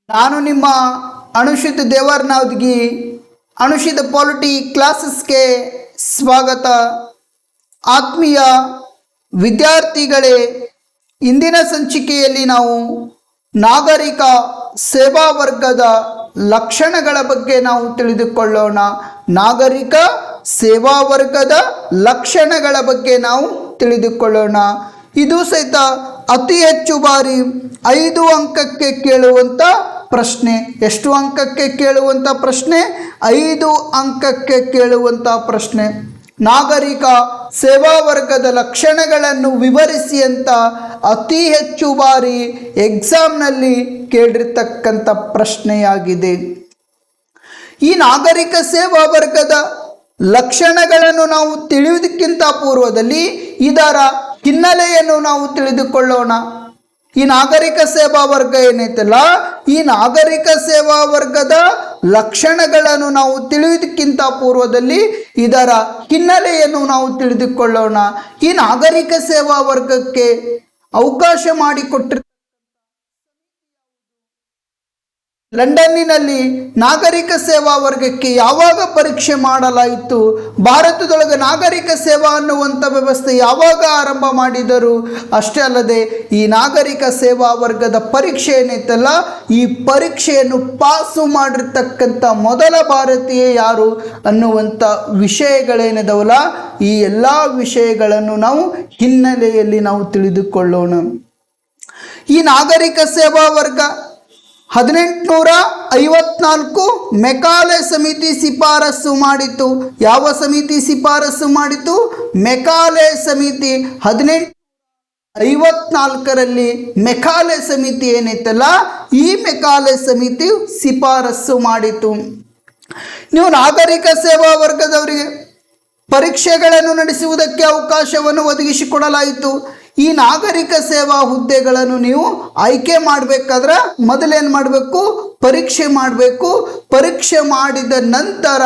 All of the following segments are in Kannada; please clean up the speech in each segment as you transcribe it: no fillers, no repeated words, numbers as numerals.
ನಾನು ನಿಮ್ಮ ಅನುಷಿತ್ ದೇವರ್ನಾವ್ಗಿ ಅನುಷಿತ್ ಪಾಲಿಟಿ ಕ್ಲಾಸಸ್ಗೆ ಸ್ವಾಗತ. ಆತ್ಮೀಯ ವಿದ್ಯಾರ್ಥಿಗಳೇ, ಇಂದಿನ ಸಂಚಿಕೆಯಲ್ಲಿ ನಾವು ನಾಗರಿಕ ಸೇವಾ ವರ್ಗದ ಲಕ್ಷಣಗಳ ಬಗ್ಗೆ ನಾವು ತಿಳಿದುಕೊಳ್ಳೋಣ. ನಾಗರಿಕ ಸೇವಾ ವರ್ಗದ ಲಕ್ಷಣಗಳ ಬಗ್ಗೆ ನಾವು ತಿಳಿದುಕೊಳ್ಳೋಣ. ಇದು ಸಹಿತ ಅತಿ ಹೆಚ್ಚು ಬಾರಿ 5 ಅಂಕಕ್ಕೆ ಕೇಳುವಂಥ ಪ್ರಶ್ನೆ. ಎಷ್ಟು ಅಂಕಕ್ಕೆ ಕೇಳುವಂಥ ಪ್ರಶ್ನೆ? 5 ಅಂಕಕ್ಕೆ ಕೇಳುವಂಥ ಪ್ರಶ್ನೆ. ನಾಗರಿಕ ಸೇವಾ ವರ್ಗದ ಲಕ್ಷಣಗಳನ್ನು ವಿವರಿಸಿ ಅಂತ ಅತಿ ಹೆಚ್ಚು ಬಾರಿ ಎಕ್ಸಾಮ್ನಲ್ಲಿ ಕೇಳಿರ್ತಕ್ಕಂಥ ಪ್ರಶ್ನೆಯಾಗಿದೆ. ಈ ನಾಗರಿಕ ಸೇವಾ ವರ್ಗದ ಲಕ್ಷಣಗಳನ್ನು ನಾವು ತಿಳಿಯುವುದಕ್ಕಿಂತ ಪೂರ್ವದಲ್ಲಿ ಇದರ ಹಿನ್ನೆಲೆಯನ್ನು ನಾವು ತಿಳಿದುಕೊಳ್ಳೋಣ. ಈ ನಾಗರಿಕ ಸೇವಾ ವರ್ಗ ಏನೈತಲ್ಲ, ಈ ನಾಗರಿಕ ಸೇವಾ ವರ್ಗದ ಲಕ್ಷಣಗಳನ್ನು ನಾವು ತಿಳಿಯುವುದಕ್ಕಿಂತ ಪೂರ್ವದಲ್ಲಿ ಇದರ ಹಿನ್ನೆಲೆಯನ್ನು ನಾವು ತಿಳಿದುಕೊಳ್ಳೋಣ. ಈ ನಾಗರಿಕ ಸೇವಾ ವರ್ಗಕ್ಕೆ ಅವಕಾಶ ಮಾಡಿಕೊಟ್ಟಿರ ಲಂಡನ್ನಿನಲ್ಲಿ ನಾಗರಿಕ ಸೇವಾ ವರ್ಗಕ್ಕೆ ಯಾವಾಗ ಪರೀಕ್ಷೆ ಮಾಡಲಾಯಿತು? ಭಾರತದೊಳಗೆ ನಾಗರಿಕ ಸೇವಾ ಅನ್ನುವಂಥ ವ್ಯವಸ್ಥೆ ಯಾವಾಗ ಆರಂಭ ಮಾಡಿದರು? ಅಷ್ಟೇ ಅಲ್ಲದೆ ಈ ನಾಗರಿಕ ಸೇವಾ ವರ್ಗದ ಪರೀಕ್ಷೆ ಏನೈತಲ್ಲ, ಈ ಪರೀಕ್ಷೆಯನ್ನು ಪಾಸು ಮಾಡಿರ್ತಕ್ಕಂಥ ಮೊದಲ ಭಾರತೀಯ ಯಾರು ಅನ್ನುವಂಥ ವಿಷಯಗಳೇನಿದಾವಲ್ಲ, ಈ ಎಲ್ಲ ವಿಷಯಗಳನ್ನು ನಾವು ಹಿನ್ನೆಲೆಯಲ್ಲಿ ನಾವು ತಿಳಿದುಕೊಳ್ಳೋಣ. ಈ ನಾಗರಿಕ ಸೇವಾ ವರ್ಗ 1854 ಮೆಕಾಲೆ ಸಮಿತಿ ಶಿಫಾರಸು ಮಾಡಿತು. ಯಾವ ಸಮಿತಿ ಶಿಫಾರಸು ಮಾಡಿತು? ಮೆಕಾಲೆ ಸಮಿತಿ 1854ರಲ್ಲಿ ಮೆಕಾಲೆ ಸಮಿತಿ ಏನೈತಲ್ಲ, ಈ ಮೆಕಾಲೆ ಸಮಿತಿ ಶಿಫಾರಸು ಮಾಡಿತು. ನೀವು ನಾಗರಿಕ ಸೇವಾ ವರ್ಗದವರಿಗೆ ಪರೀಕ್ಷೆಗಳನ್ನು ನಡೆಸುವುದಕ್ಕೆ ಅವಕಾಶವನ್ನು ಒದಗಿಸಿಕೊಡಲಾಯಿತು. ಈ ನಾಗರಿಕ ಸೇವಾ ಹುದ್ದೆಗಳನ್ನು ನೀವು ಆಯ್ಕೆ ಮಾಡಬೇಕಾದ್ರೆ ಮೊದಲೇನು ಮಾಡಬೇಕು? ಪರೀಕ್ಷೆ ಮಾಡಬೇಕು. ಪರೀಕ್ಷೆ ಮಾಡಿದ ನಂತರ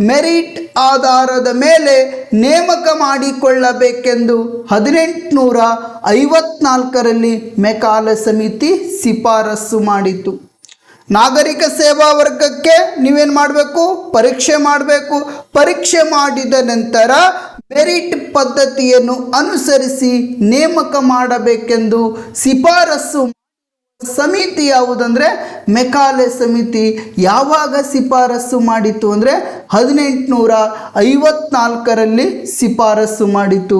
ಮೆರಿಟ್ ಆಧಾರದ ಮೇಲೆ ನೇಮಕ ಮಾಡಿಕೊಳ್ಳಬೇಕೆಂದು 1854ರಲ್ಲಿ ಮೆಕಾಲೆ ಸಮಿತಿ ಶಿಫಾರಸು ಮಾಡಿತು. ನಾಗರಿಕ ಸೇವಾ ವರ್ಗಕ್ಕೆ ನೀವೇನು ಮಾಡಬೇಕು? ಪರೀಕ್ಷೆ ಮಾಡಬೇಕು. ಪರೀಕ್ಷೆ ಮಾಡಿದ ನಂತರ ಮೆರಿಟ್ ಪದ್ಧತಿಯನ್ನು ಅನುಸರಿಸಿ ನೇಮಕ ಮಾಡಬೇಕೆಂದು ಶಿಫಾರಸು ಸಮಿತಿ ಯಾವುದಂದರೆ ಮೆಕಾಲೆ ಸಮಿತಿ. ಯಾವಾಗ ಶಿಫಾರಸು ಮಾಡಿತು ಅಂದರೆ 1854ರಲ್ಲಿ ಶಿಫಾರಸು ಮಾಡಿತು.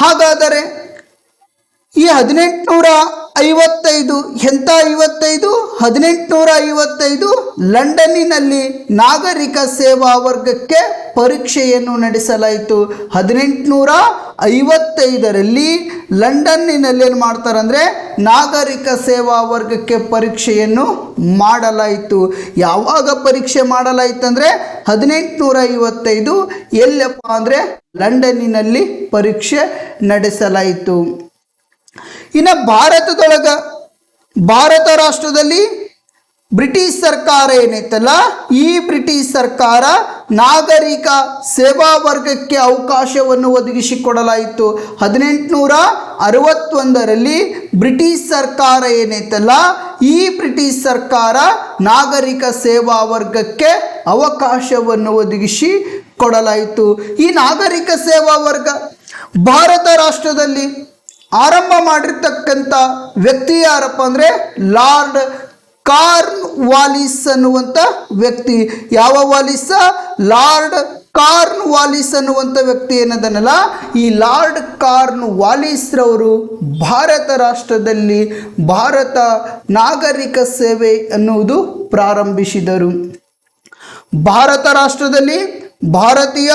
ಹಾಗಾದರೆ ಈ 1855 ಎಂಥ 1855 ಲಂಡನ್ನಿನಲ್ಲಿ ನಾಗರಿಕ ಸೇವಾ ವರ್ಗಕ್ಕೆ ಪರೀಕ್ಷೆಯನ್ನು ನಡೆಸಲಾಯಿತು. 1855ರಲ್ಲಿ ಲಂಡನ್ನಿನಲ್ಲಿ ಏನು ಮಾಡ್ತಾರೆ ಅಂದರೆ ನಾಗರಿಕ ಸೇವಾ ವರ್ಗಕ್ಕೆ ಪರೀಕ್ಷೆಯನ್ನು ಮಾಡಲಾಯಿತು. ಯಾವಾಗ ಪರೀಕ್ಷೆ ಮಾಡಲಾಯಿತು ಅಂದರೆ 1855 ಎಲ್ಲಪ್ಪ ಅಂದರೆ ಲಂಡನ್ನಿನಲ್ಲಿ ಪರೀಕ್ಷೆ ನಡೆಸಲಾಯಿತು. ಇನ್ನು ಭಾರತ ರಾಷ್ಟ್ರದಲ್ಲಿ ಬ್ರಿಟಿಷ್ ಸರ್ಕಾರ ಏನೈತಲ್ಲ, ಈ ಬ್ರಿಟಿಷ್ ಸರ್ಕಾರ ನಾಗರಿಕ ಸೇವಾ ವರ್ಗಕ್ಕೆ ಅವಕಾಶವನ್ನು ಒದಗಿಸಿಕೊಡಲಾಯಿತು. 1861ರಲ್ಲಿ ಬ್ರಿಟಿಷ್ ಸರ್ಕಾರ ಏನೈತಲ್ಲ, ಈ ಬ್ರಿಟಿಷ್ ಸರ್ಕಾರ ನಾಗರಿಕ ಸೇವಾ ವರ್ಗಕ್ಕೆ ಅವಕಾಶವನ್ನು ಒದಗಿಸಿ ಕೊಡಲಾಯಿತು. ಈ ನಾಗರಿಕ ಸೇವಾ ವರ್ಗ ಭಾರತ ರಾಷ್ಟ್ರದಲ್ಲಿ ಆರಂಭ ಮಾಡಿರ್ತಕ್ಕಂಥ ವ್ಯಕ್ತಿ ಯಾರಪ್ಪ ಅಂದರೆ ಲಾರ್ಡ್ ಕಾರ್ನ್ ವಾಲಿಸ್ ಅನ್ನುವಂಥ ವ್ಯಕ್ತಿ. ಯಾವ ವಾಲಿಸ? ಲಾರ್ಡ್ ಕಾರ್ನ್ ವಾಲಿಸ್ ಅನ್ನುವಂಥ ವ್ಯಕ್ತಿ ಏನದನಲ್ಲ, ಈ ಲಾರ್ಡ್ ಕಾರ್ನ್ ವಾಲಿಸ್ರವರು ಭಾರತ ರಾಷ್ಟ್ರದಲ್ಲಿ ಭಾರತ ನಾಗರಿಕ ಸೇವೆ ಅನ್ನುವುದು ಪ್ರಾರಂಭಿಸಿದರು. ಭಾರತ ರಾಷ್ಟ್ರದಲ್ಲಿ ಭಾರತೀಯ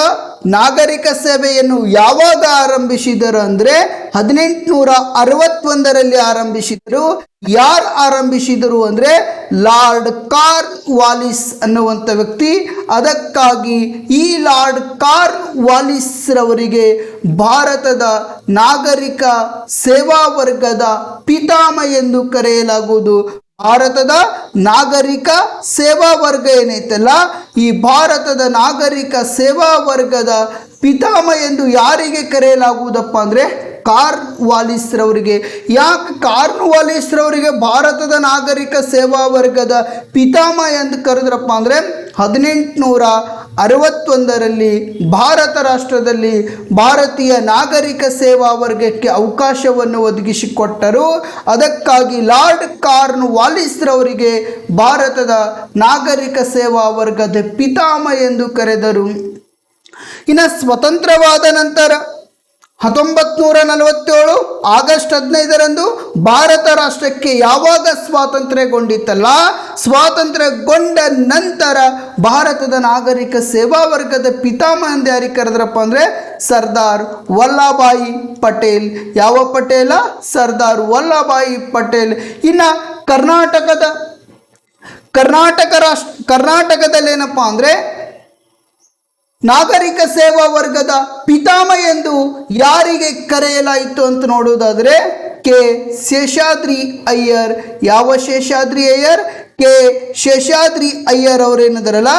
ನಾಗರಿಕ ಸೇವೆಯನ್ನು ಯಾವಾಗ ಆರಂಭಿಸಿದರು ಅಂದರೆ 1861ರಲ್ಲಿ ಆರಂಭಿಸಿದರು. ಯಾರು ಆರಂಭಿಸಿದರು ಅಂದರೆ ಲಾರ್ಡ್ ಕಾರ್ನ್ ವಾಲಿಸ್ ಅನ್ನುವಂಥ ವ್ಯಕ್ತಿ. ಅದಕ್ಕಾಗಿ ಈ ಲಾರ್ಡ್ ಕಾರ್ನ್ ವಾಲಿಸ್ ರವರಿಗೆ ಭಾರತದ ನಾಗರಿಕ ಸೇವಾ ವರ್ಗದ ಪಿತಾಮಹ ಎಂದು ಕರೆಯಲಾಗುವುದು. ಭಾರತದ ನಾಗರಿಕ ಸೇವಾ ವರ್ಗ ಏನೈತಲ್ಲ, ಈ ಭಾರತದ ನಾಗರಿಕ ಸೇವಾ ವರ್ಗದ ಪಿತಾಮಹ ಎಂದು ಯಾರಿಗೆ ಕರೆಯಲಾಗುವುದಪ್ಪ ಅಂದರೆ ಕಾರ್ನ್ವಾಲಿಸ್ರವರಿಗೆ. ಯಾಕೆ ಕಾರ್ನ್ವಾಲಿಸ್ರವರಿಗೆ ಭಾರತದ ನಾಗರಿಕ ಸೇವಾ ವರ್ಗದ ಪಿತಾಮಹ ಎಂದು ಕರೆದ್ರಪ್ಪ ಅಂದರೆ 1861ರಲ್ಲಿ ಭಾರತ ರಾಷ್ಟ್ರದಲ್ಲಿ ಭಾರತೀಯ ನಾಗರಿಕ ಸೇವಾ ವರ್ಗಕ್ಕೆ ಅವಕಾಶವನ್ನು ಒದಗಿಸಿಕೊಟ್ಟರು. ಅದಕ್ಕಾಗಿ ಲಾರ್ಡ್ ಕಾರ್ನ್ವಾಲಿಸ್ರವರಿಗೆ ಭಾರತದ ನಾಗರಿಕ ಸೇವಾ ವರ್ಗದ ಪಿತಾಮಹ ಎಂದು ಕರೆದರು. ಇನ್ನು ಸ್ವತಂತ್ರವಾದ ನಂತರ 1947 ಆಗಸ್ಟ್ 15ರಂದು ಭಾರತ ರಾಷ್ಟ್ರಕ್ಕೆ ಯಾವಾಗ ಸ್ವಾತಂತ್ರ್ಯಗೊಂಡಿತ್ತಲ್ಲ, ಸ್ವಾತಂತ್ರ್ಯಗೊಂಡ ನಂತರ ಭಾರತದ ನಾಗರಿಕ ಸೇವಾ ವರ್ಗದ ಪಿತಾಮಹ ಎಂದು ಯಾರಿಗೆ ಕರೆದ್ರಪ್ಪ ಅಂದರೆ ಸರ್ದಾರ್ ವಲ್ಲಭಭಾಯಿ ಪಟೇಲ್. ಯಾವ ಪಟೇಲ? ಸರ್ದಾರ್ ವಲ್ಲಭಭಾಯಿ ಪಟೇಲ್. ಇನ್ನು ಕರ್ನಾಟಕದಲ್ಲೇನಪ್ಪ ಅಂದರೆ ನಾಗರಿಕ ಸೇವಾ ವರ್ಗದ ಪಿತಾಮಹ ಎಂದು ಯಾರಿಗೆ ಕರೆಯಲಾಯಿತು ಅಂತ ನೋಡುವುದಾದರೆ ಕೆ ಶೇಷಾದ್ರಿ ಅಯ್ಯರ್. ಯಾವ ಶೇಷಾದ್ರಿ ಅಯ್ಯರ್? ಕೆ ಶೇಷಾದ್ರಿ ಅಯ್ಯರ್ ಅವರೇನಿದಾರಲ್ಲ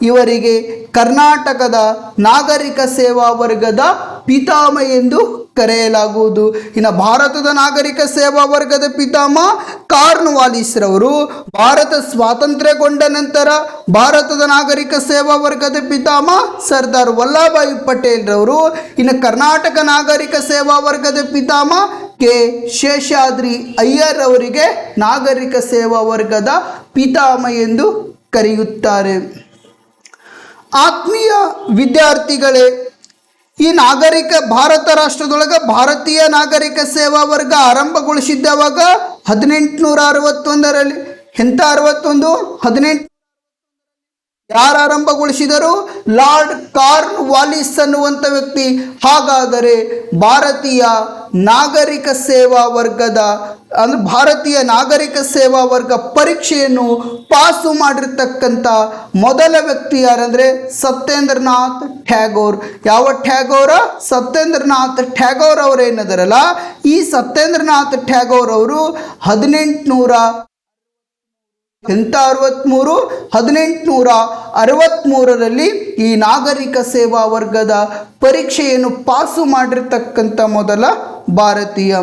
ಇವರಿಗೆ ಕರ್ನಾಟಕದ ನಾಗರಿಕ ಸೇವಾ ವರ್ಗದ ಪಿತಾಮಹ ಎಂದು ಕರೆಯಲಾಗುವುದು. ಇನ್ನು ಭಾರತದ ನಾಗರಿಕ ಸೇವಾ ವರ್ಗದ ಪಿತಾಮಹ ಕಾರ್ನ್ವಾಲಿಸ್ರವರು. ಭಾರತ ಸ್ವಾತಂತ್ರ್ಯಗೊಂಡ ನಂತರ ಭಾರತದ ನಾಗರಿಕ ಸೇವಾ ವರ್ಗದ ಪಿತಾಮಹ ಸರ್ದಾರ್ ವಲ್ಲಭಭಾಯಿ ಪಟೇಲ್ರವರು. ಇನ್ನು ಕರ್ನಾಟಕ ನಾಗರಿಕ ಸೇವಾ ವರ್ಗದ ಪಿತಾಮಹ ಕೆ ಶೇಷಾದ್ರಿ ಅಯ್ಯರ್ ಅವರಿಗೆ ನಾಗರಿಕ ಸೇವಾ ವರ್ಗದ ಪಿತಾಮಹ ಎಂದು ಕರೆಯುತ್ತಾರೆ. ಆತ್ಮೀಯ ವಿದ್ಯಾರ್ಥಿಗಳೇ, ಈ ಭಾರತ ರಾಷ್ಟ್ರದೊಳಗೆ ಭಾರತೀಯ ನಾಗರಿಕ ಸೇವಾ ವರ್ಗ ಆರಂಭಗೊಳಿಸಿದ್ದವಾಗ 1861ರಲ್ಲಿ. ಎಂಥ 18 ಯಾರು ಆರಂಭಗೊಳಿಸಿದರು? ಲಾರ್ಡ್ ಕಾರ್ನ್ವಾಲಿಸ್ ಅನ್ನುವಂಥ ವ್ಯಕ್ತಿ. ಹಾಗಾದರೆ ಭಾರತೀಯ ನಾಗರಿಕ ಸೇವಾ ವರ್ಗದ ಭಾರತೀಯ ನಾಗರಿಕ ಸೇವಾ ವರ್ಗ ಪರೀಕ್ಷೆಯನ್ನು ಪಾಸು ಮಾಡಿರ್ತಕ್ಕಂಥ ಮೊದಲ ವ್ಯಕ್ತಿ ಯಾರಂದರೆ ಸತ್ಯೇಂದ್ರನಾಥ್ ಟ್ಯಾಗೋರ್. ಯಾವ ಟ್ಯಾಗೋರ? ಸತ್ಯೇಂದ್ರನಾಥ್ ಟ್ಯಾಗೋರ್ ಅವರೇನದರಲ್ಲ, ಈ ಸತ್ಯೇಂದ್ರನಾಥ್ ಟ್ಯಾಗೋರ್ ಅವರು 1863ರಲ್ಲಿ ಈ ನಾಗರಿಕ ಸೇವಾ ವರ್ಗದ ಪರೀಕ್ಷೆಯನ್ನು ಪಾಸು ಮಾಡಿರ್ತಕ್ಕಂಥ ಮೊದಲ ಭಾರತೀಯ.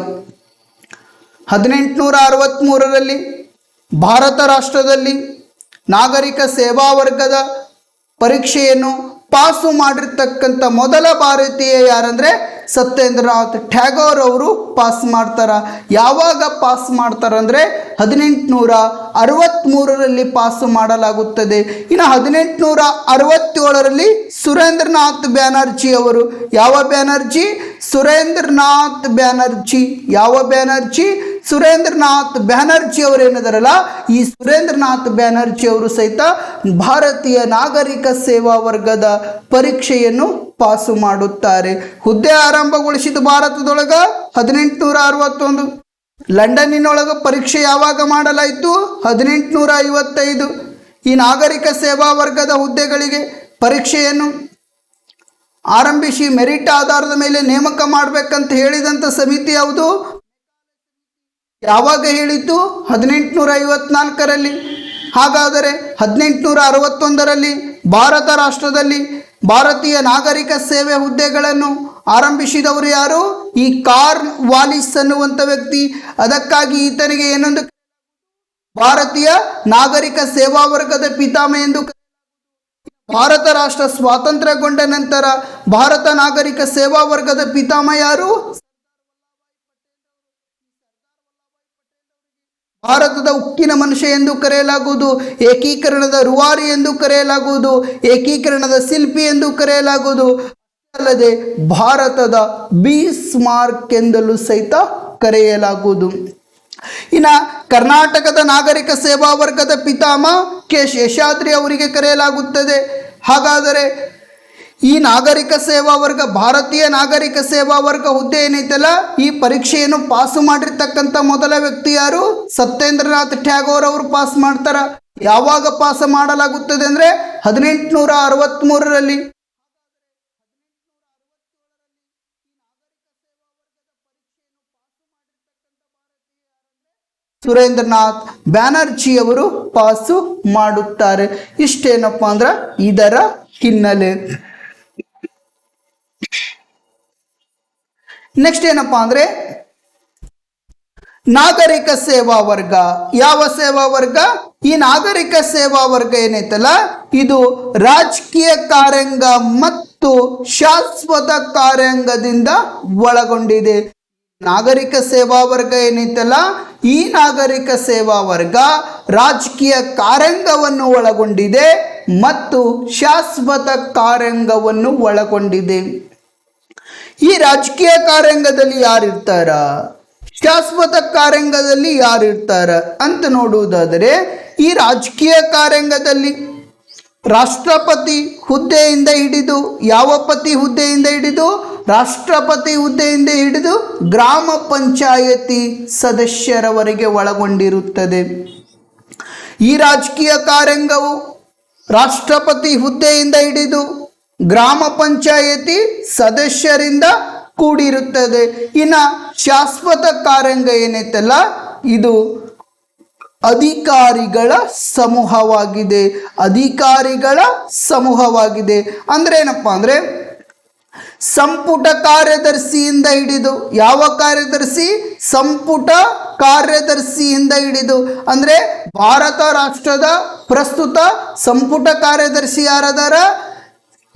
1863ರಲ್ಲಿ ಭಾರತ ರಾಷ್ಟ್ರದಲ್ಲಿ ನಾಗರಿಕ ಸೇವಾ ವರ್ಗದ ಪರೀಕ್ಷೆಯನ್ನು ಪಾಸು ಮಾಡಿರ್ತಕ್ಕಂಥ ಮೊದಲ ಭಾರತೀಯ ಯಾರಂದರೆ ಸತ್ಯೇಂದ್ರನಾಥ್ ಟ್ಯಾಗೋರ್ ಅವರು ಪಾಸ್ ಮಾಡ್ತಾರ. ಯಾವಾಗ ಪಾಸ್ ಮಾಡ್ತಾರಂದರೆ 1863ರಲ್ಲಿ ಪಾಸು ಮಾಡಲಾಗುತ್ತದೆ. ಇನ್ನು 1867ರಲ್ಲಿ ಸುರೇಂದ್ರನಾಥ್ ಬ್ಯಾನರ್ಜಿ ಅವರು. ಯಾವ ಬ್ಯಾನರ್ಜಿ? ಸುರೇಂದ್ರನಾಥ್ ಬ್ಯಾನರ್ಜಿ. ಯಾವ ಬ್ಯಾನರ್ಜಿ? ಸುರೇಂದ್ರನಾಥ್ ಬ್ಯಾನರ್ಜಿ ಅವರೇನಿದಾರಲ್ಲ, ಈ ಸುರೇಂದ್ರನಾಥ್ ಬ್ಯಾನರ್ಜಿ ಅವರು ಸಹಿತ ಭಾರತೀಯ ನಾಗರಿಕ ಸೇವಾ ವರ್ಗದ ಪರೀಕ್ಷೆಯನ್ನು ಪಾಸು ಮಾಡುತ್ತಾರೆ. ಹುದ್ದೆ ಆರಂಭಗೊಳಿಸಿದ ಭಾರತದೊಳಗ 1861. ಲಂಡನ್ನಿನೊಳಗೆ ಪರೀಕ್ಷೆ ಯಾವಾಗ ಮಾಡಲಾಯಿತು? 1855. ಈ ನಾಗರಿಕ ಸೇವಾ ವರ್ಗದ ಹುದ್ದೆಗಳಿಗೆ ಪರೀಕ್ಷೆಯನ್ನು ಆರಂಭಿಸಿ ಮೆರಿಟ್ ಆಧಾರದ ಮೇಲೆ ನೇಮಕ ಮಾಡಬೇಕಂತ ಹೇಳಿದಂಥ ಸಮಿತಿ ಯಾವುದು? ಯಾವಾಗ ಹೇಳಿತು? 1854ರಲ್ಲಿ. ಹಾಗಾದರೆ 1861ರಲ್ಲಿ ಭಾರತ ರಾಷ್ಟ್ರದಲ್ಲಿ ಭಾರತೀಯ ನಾಗರಿಕ ಸೇವೆ ಹುದ್ದೆಗಳನ್ನು ಆರಂಭಿಸಿದವರು ಯಾರು? ಈ ಕಾರ್ನ್ವಾಲಿಸ್ ಅನ್ನುವಂಥ ವ್ಯಕ್ತಿ. ಅದಕ್ಕಾಗಿ ಈತನಿಗೆ ಏನೊಂದು ಭಾರತೀಯ ನಾಗರಿಕ ಸೇವಾ ವರ್ಗದ ಪಿತಾಮಹ ಎಂದು. ಭಾರತ ರಾಷ್ಟ್ರ ಸ್ವಾತಂತ್ರ್ಯಗೊಂಡ ನಂತರ ಭಾರತ ನಾಗರಿಕ ಸೇವಾ ವರ್ಗದ ಪಿತಾಮಹ ಯಾರು? ಭಾರತದ ಉಕ್ಕಿನ ಮನುಷ್ಯ ಎಂದು ಕರೆಯಲಾಗುವುದು, ಏಕೀಕರಣದ ರೂವಾರಿ ಎಂದು ಕರೆಯಲಾಗುವುದು, ಏಕೀಕರಣದ ಶಿಲ್ಪಿ ಎಂದು ಕರೆಯಲಾಗುವುದು. ಅಲ್ಲದೆ ಭಾರತದ ಬೀಸ್ಮಾರ್ಕ್ ಎಂದಲೂ ಸಹಿತ ಕರೆಯಲಾಗುವುದು. ಇನ್ನು ಕರ್ನಾಟಕದ ನಾಗರಿಕ ಸೇವಾ ವರ್ಗದ ಪಿತಾಮಹ ಕೆ ಶೇಷಾದ್ರಿ ಅವರಿಗೆ ಕರೆಯಲಾಗುತ್ತದೆ. ಹಾಗಾದರೆ ಈ ನಾಗರಿಕ ಸೇವಾ ವರ್ಗ, ಭಾರತೀಯ ನಾಗರಿಕ ಸೇವಾ ವರ್ಗ ಹುದ್ದೆ ಏನೈತಲ್ಲ, ಈ ಪರೀಕ್ಷೆಯನ್ನು ಪಾಸು ಮಾಡಿರ್ತಕ್ಕಂಥ ಮೊದಲ ವ್ಯಕ್ತಿ ಯಾರು? ಸತ್ಯೇಂದ್ರನಾಥ್ ಟ್ಯಾಗೋರ್ ಅವರು ಪಾಸ್ ಮಾಡ್ತಾರ. ಯಾವಾಗ ಪಾಸ್ ಮಾಡಲಾಗುತ್ತದೆ ಅಂದರೆ 1863ರಲ್ಲಿ. ಸುರೇಂದ್ರನಾಥ್ ಬ್ಯಾನರ್ಜಿ ಅವರು ಪಾಸು ಮಾಡುತ್ತಾರೆ. ಇಷ್ಟೇನಪ್ಪ ಅಂದ್ರೆ ಇದರ ಹಿನ್ನೆಲೆ. ನೆಕ್ಸ್ಟ್ ಏನಪ್ಪಾ ಅಂದರೆ ನಾಗರಿಕ ಸೇವಾ ವರ್ಗ. ಯಾವ ಸೇವಾ ವರ್ಗ? ಈ ನಾಗರಿಕ ಸೇವಾ ವರ್ಗ ಏನೈತಲ್ಲ ಇದು ರಾಜಕೀಯ ಕಾರ್ಯಾಂಗ ಮತ್ತು ಶಾಶ್ವತ ಕಾರ್ಯಾಂಗದಿಂದ ಒಳಗೊಂಡಿದೆ. ನಾಗರಿಕ ಸೇವಾ ವರ್ಗ ಏನೈತಲ್ಲ ಈ ನಾಗರಿಕ ಸೇವಾ ವರ್ಗ ರಾಜಕೀಯ ಕಾರ್ಯಾಂಗವನ್ನು ಒಳಗೊಂಡಿದೆ ಮತ್ತು ಶಾಶ್ವತ ಕಾರ್ಯಾಂಗವನ್ನು ಒಳಗೊಂಡಿದೆ. ಈ ರಾಜಕೀಯ ಕಾರ್ಯಾಂಗದಲ್ಲಿ ಯಾರಿರ್ತಾರ, ಶಾಶ್ವತ ಕಾರ್ಯಾಂಗದಲ್ಲಿ ಯಾರಿರ್ತಾರ ಅಂತ ನೋಡುವುದಾದರೆ ಈ ರಾಜಕೀಯ ಕಾರ್ಯಾಂಗದಲ್ಲಿ ರಾಷ್ಟ್ರಪತಿ ಹುದ್ದೆಯಿಂದ ಹಿಡಿದು ಯಾವ ಪತಿ ಹುದ್ದೆಯಿಂದ ಹಿಡಿದು ರಾಷ್ಟ್ರಪತಿ ಹುದ್ದೆಯಿಂದ ಹಿಡಿದು ಗ್ರಾಮ ಪಂಚಾಯತಿ ಸದಸ್ಯರವರೆಗೆ ಒಳಗೊಂಡಿರುತ್ತದೆ. ಈ ರಾಜಕೀಯ ಕಾರ್ಯಾಂಗವು ರಾಷ್ಟ್ರಪತಿ ಹುದ್ದೆಯಿಂದ ಹಿಡಿದು ಗ್ರಾಮ ಪಂಚಾಯತಿ ಸದಸ್ಯರಿಂದ ಕೂಡಿರುತ್ತದೆ. ಇನ್ನು ಶಾಶ್ವತ ಕಾರ್ಯಾಂಗ ಏನೈತಲ್ಲ ಇದು ಅಧಿಕಾರಿಗಳ ಸಮೂಹವಾಗಿದೆ. ಅಧಿಕಾರಿಗಳ ಸಮೂಹವಾಗಿದೆ ಅಂದ್ರೆ ಏನಪ್ಪಾ ಅಂದ್ರೆ ಸಂಪುಟ ಕಾರ್ಯದರ್ಶಿಯಿಂದ ಹಿಡಿದು ಯಾವ ಕಾರ್ಯದರ್ಶಿ? ಸಂಪುಟ ಕಾರ್ಯದರ್ಶಿಯಿಂದ ಹಿಡಿದು ಅಂದ್ರೆ ಭಾರತ ರಾಷ್ಟ್ರದ ಪ್ರಸ್ತುತ ಸಂಪುಟ ಕಾರ್ಯದರ್ಶಿ ಯಾರದಾರ?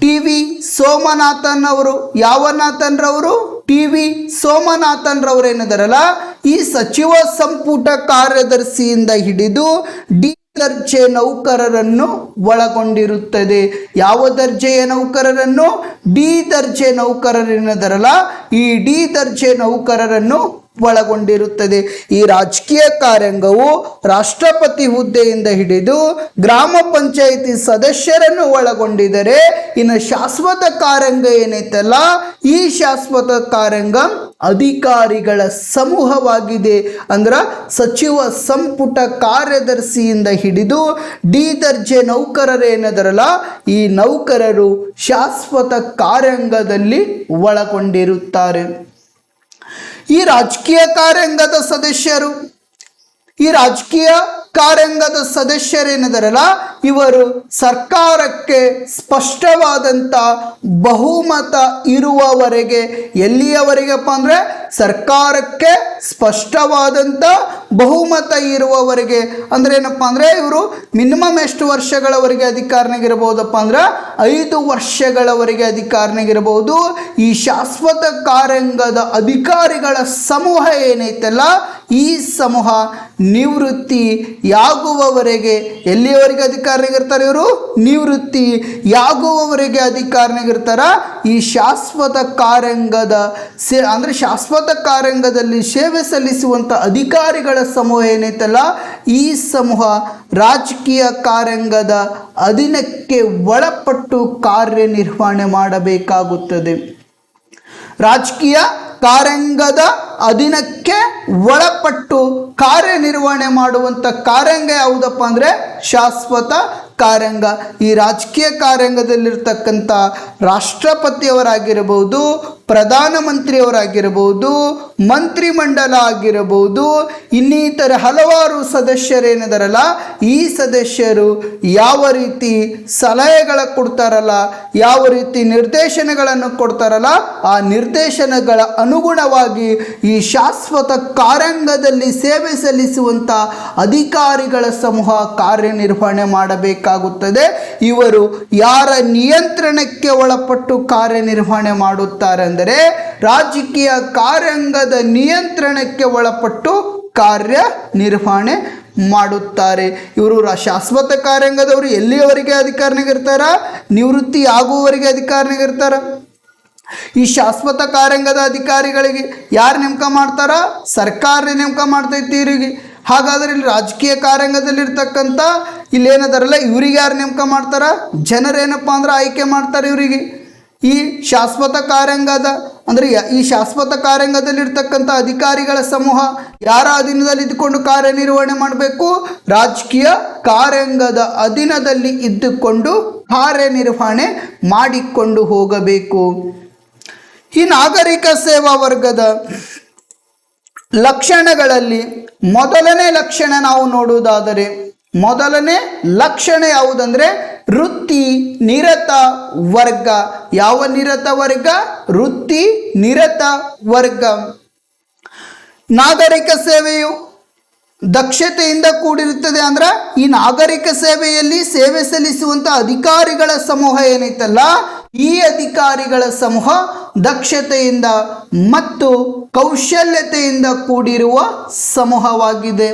ಟಿ.ವಿ. ಸೋಮನಾಥನ್ ಅವರು. ಯಾವ ನಾಥನ್ ರವರು? ಟಿ.ವಿ. ಸೋಮನಾಥನ್ ರವರು ಏನಿದಾರಲ್ಲ ಈ ಸಚಿವ ಸಂಪುಟ ಕಾರ್ಯದರ್ಶಿಯಿಂದ ಹಿಡಿದು ಡಿ ದರ್ಜೆ ನೌಕರರನ್ನು ಒಳಗೊಂಡಿರುತ್ತದೆ. ಯಾವ ದರ್ಜೆಯ ನೌಕರರನ್ನು? ಡಿ ದರ್ಜೆ ನೌಕರರೇನಿದಾರಲ್ಲ ಈ ಡಿ ದರ್ಜೆ ನೌಕರರನ್ನು ಒಳಗೊಂಡಿರುತ್ತದೆ. ಈ ರಾಜಕೀಯ ಕಾರ್ಯಾಂಗವು ರಾಷ್ಟ್ರಪತಿ ಹುದ್ದೆಯಿಂದ ಹಿಡಿದು ಗ್ರಾಮ ಪಂಚಾಯಿತಿ ಸದಸ್ಯರನ್ನು ಒಳಗೊಂಡಿದ್ದರೆ ಇನ್ನು ಶಾಶ್ವತ ಕಾರ್ಯಾಂಗ ಏನೈತಲ್ಲ ಈ ಶಾಶ್ವತ ಕಾರ್ಯಾಂಗ ಅಧಿಕಾರಿಗಳ ಸಮೂಹವಾಗಿದೆ. ಅಂದ್ರೆ ಸಚಿವ ಸಂಪುಟ ಕಾರ್ಯದರ್ಶಿಯಿಂದ ಹಿಡಿದು ಡಿ ದರ್ಜೆ ನೌಕರರೇನದರಲ್ಲ ಈ ನೌಕರರು ಶಾಶ್ವತ ಕಾರ್ಯಾಂಗದಲ್ಲಿ ಒಳಗೊಂಡಿರುತ್ತಾರೆ. ಈ ರಾಜಕೀಯ ಕಾರ್ಯಾಂಗದ ಸದಸ್ಯರು ಸದಸ್ಯರೇನಿದಾರಲ್ಲ ಇವರು ಸರ್ಕಾರಕ್ಕೆ ಸ್ಪಷ್ಟವಾದಂಥ ಬಹುಮತ ಇರುವವರೆಗೆ, ಎಲ್ಲಿಯವರೆಗಪ್ಪ ಅಂದರೆ ಸರ್ಕಾರಕ್ಕೆ ಸ್ಪಷ್ಟವಾದಂಥ ಬಹುಮತ ಇರುವವರೆಗೆ ಅಂದ್ರೆ ಏನಪ್ಪ ಅಂದರೆ ಇವರು ಮಿನಿಮಮ್ ಎಷ್ಟು ವರ್ಷಗಳವರೆಗೆ ಅಧಿಕಾರನಾಗಿರಬಹುದಪ್ಪ ಅಂದ್ರೆ 5 ವರ್ಷಗಳವರೆಗೆ ಅಧಿಕಾರನಾಗಿರಬಹುದು. ಈ ಶಾಶ್ವತ ಕಾರ್ಯಾಂಗದ ಅಧಿಕಾರಿಗಳ ಸಮೂಹ ಏನೈತಲ್ಲ ಈ ಸಮೂಹ ನಿವೃತ್ತಿಯಾಗುವವರೆಗೆ, ಎಲ್ಲಿಯವರೆಗೆ ಅಧಿಕಾರನಾಗಿರ್ತಾರೆ ಇವರು? ನಿವೃತ್ತಿಯಾಗುವವರೆಗೆ ಅಧಿಕಾರನಾಗಿರ್ತಾರ. ಈ ಶಾಶ್ವತ ಕಾರ್ಯಾಂಗದ ಅಂದರೆ ಶಾಶ್ವತ ಕಾರ್ಯಾಂಗದಲ್ಲಿ ಸೇವೆ ಸಲ್ಲಿಸುವಂಥ ಅಧಿಕಾರಿಗಳ ಸಮೂಹ ಏನೈತಲ್ಲ ಈ ಸಮೂಹ ರಾಜಕೀಯ ಕಾರ್ಯಾಂಗದ ಅಧೀನಕ್ಕೆ ಒಳಪಟ್ಟು ಕಾರ್ಯನಿರ್ವಹಣೆ ಮಾಡಬೇಕಾಗುತ್ತದೆ. ರಾಜಕೀಯ ಕಾರ್ಯಾಂಗದ ಅಧೀನಕ್ಕೆ ಒಳಪಟ್ಟು ಕಾರ್ಯನಿರ್ವಹಣೆ ಮಾಡುವಂಥ ಕಾರ್ಯಾಂಗ ಯಾವುದಪ್ಪ ಅಂದರೆ ಶಾಶ್ವತ ಕಾರ್ಯಾಂಗ. ಈ ರಾಜಕೀಯ ಕಾರ್ಯಾಂಗದಲ್ಲಿರ್ತಕ್ಕಂಥ ರಾಷ್ಟ್ರಪತಿಯವರಾಗಿರಬಹುದು, ಪ್ರಧಾನಮಂತ್ರಿಯವರಾಗಿರಬಹುದು, ಮಂತ್ರಿಮಂಡಲ ಆಗಿರಬಹುದು, ಇನ್ನಿತರ ಹಲವಾರು ಸದಸ್ಯರೇನಿದಾರಲ್ಲ ಈ ಸದಸ್ಯರು ಯಾವ ರೀತಿ ಸಲಹೆಗಳ ಕೊಡ್ತಾರಲ್ಲ, ಯಾವ ರೀತಿ ನಿರ್ದೇಶನಗಳನ್ನು ಕೊಡ್ತಾರಲ್ಲ ಆ ನಿರ್ದೇಶನಗಳ ಅನುಗುಣವಾಗಿ ಈ ಶಾಶ್ವತ ಕಾರ್ಯಾಂಗದಲ್ಲಿ ಸೇವೆ ಸಲ್ಲಿಸುವಂಥ ಅಧಿಕಾರಿಗಳ ಸಮೂಹ ಕಾರ್ಯನಿರ್ವಹಣೆ ಮಾಡಬೇಕಾಗುತ್ತದೆ. ಇವರು ಯಾರ ನಿಯಂತ್ರಣಕ್ಕೆ ಒಳಪಟ್ಟು ಕಾರ್ಯನಿರ್ವಹಣೆ ಮಾಡುತ್ತಾರೆ ಅಂದರೆ ರಾಜಕೀಯ ಕಾರ್ಯಾಂಗದ ನಿಯಂತ್ರಣಕ್ಕೆ ಒಳಪಟ್ಟು ಕಾರ್ಯನಿರ್ವಹಣೆ ಮಾಡುತ್ತಾರೆ. ಇವರು ಶಾಶ್ವತ ಕಾರ್ಯಾಂಗದವರು ಎಲ್ಲಿಯವರೆಗೆ ಅಧಿಕಾರನಾಗಿರ್ತಾರ? ನಿವೃತ್ತಿ ಆಗುವವರೆಗೆ ಅಧಿಕಾರನಾಗಿರ್ತಾರ. ಈ ಶಾಶ್ವತ ಕಾರ್ಯಾಂಗದ ಅಧಿಕಾರಿಗಳಿಗೆ ಯಾರು ನೇಮಕ ಮಾಡ್ತಾರ? ಸರ್ಕಾರ ನೇಮಕ ಮಾಡ್ತೈತಿ ಇವರಿಗೆ. ಹಾಗಾದರೆ ಇಲ್ಲಿ ರಾಜಕೀಯ ಕಾರ್ಯಾಂಗದಲ್ಲಿರ್ತಕ್ಕಂಥ ಇಲ್ಲೇನದಾರಲ್ಲ ಇವರಿಗೆ ಯಾರು ನೇಮಕ ಮಾಡ್ತಾರ? ಜನರೇನಪ್ಪ ಅಂದ್ರೆ ಆಯ್ಕೆ ಮಾಡ್ತಾರೆ ಇವರಿಗೆ. ಈ ಶಾಶ್ವತ ಕಾರ್ಯಾಂಗದ ಅಂದರೆ ಈ ಶಾಶ್ವತ ಕಾರ್ಯಾಂಗದಲ್ಲಿರ್ತಕ್ಕಂಥ ಅಧಿಕಾರಿಗಳ ಸಮೂಹ ಯಾರ ಅಧೀನದಲ್ಲಿ ಇದ್ದುಕೊಂಡು ಕಾರ್ಯನಿರ್ವಹಣೆ ಮಾಡಬೇಕು? ರಾಜಕೀಯ ಕಾರ್ಯಾಂಗದ ಅಧೀನದಲ್ಲಿ ಇದ್ದುಕೊಂಡು ಕಾರ್ಯನಿರ್ವಹಣೆ ಮಾಡಿಕೊಂಡು ಹೋಗಬೇಕು. ಈ ನಾಗರಿಕ ಸೇವಾ ವರ್ಗದ ಲಕ್ಷಣಗಳಲ್ಲಿ ಮೊದಲನೇ ಲಕ್ಷಣ ನಾವು ನೋಡುವುದಾದರೆ ಮೊದಲನೇ ಲಕ್ಷಣ ಯಾವುದಂದ್ರೆ ವೃತ್ತಿ ನಿರತ ವರ್ಗ. ಯಾವ ನಿರತ ವರ್ಗ? ವೃತ್ತಿ ನಿರತ ವರ್ಗ. ನಾಗರಿಕ ಸೇವೆಯು ದಕ್ಷತೆಯಿಂದ ಕೂಡಿರುತ್ತದೆ. ಅಂದ್ರೆ ಈ ನಾಗರಿಕ ಸೇವೆಯಲ್ಲಿ ಸೇವೆ ಸಲ್ಲಿಸುವಂತ ಅಧಿಕಾರಿಗಳ ಸಮೂಹ ಏನೈತಲ್ಲ, ಈ ಅಧಿಕಾರಿಗಳ ಸಮೂಹ ದಕ್ಷತೆಯಿಂದ ಮತ್ತು ಕೌಶಲ್ಯತೆಯಿಂದ ಕೂಡಿರುವ ಸಮೂಹವಾಗಿದೆ.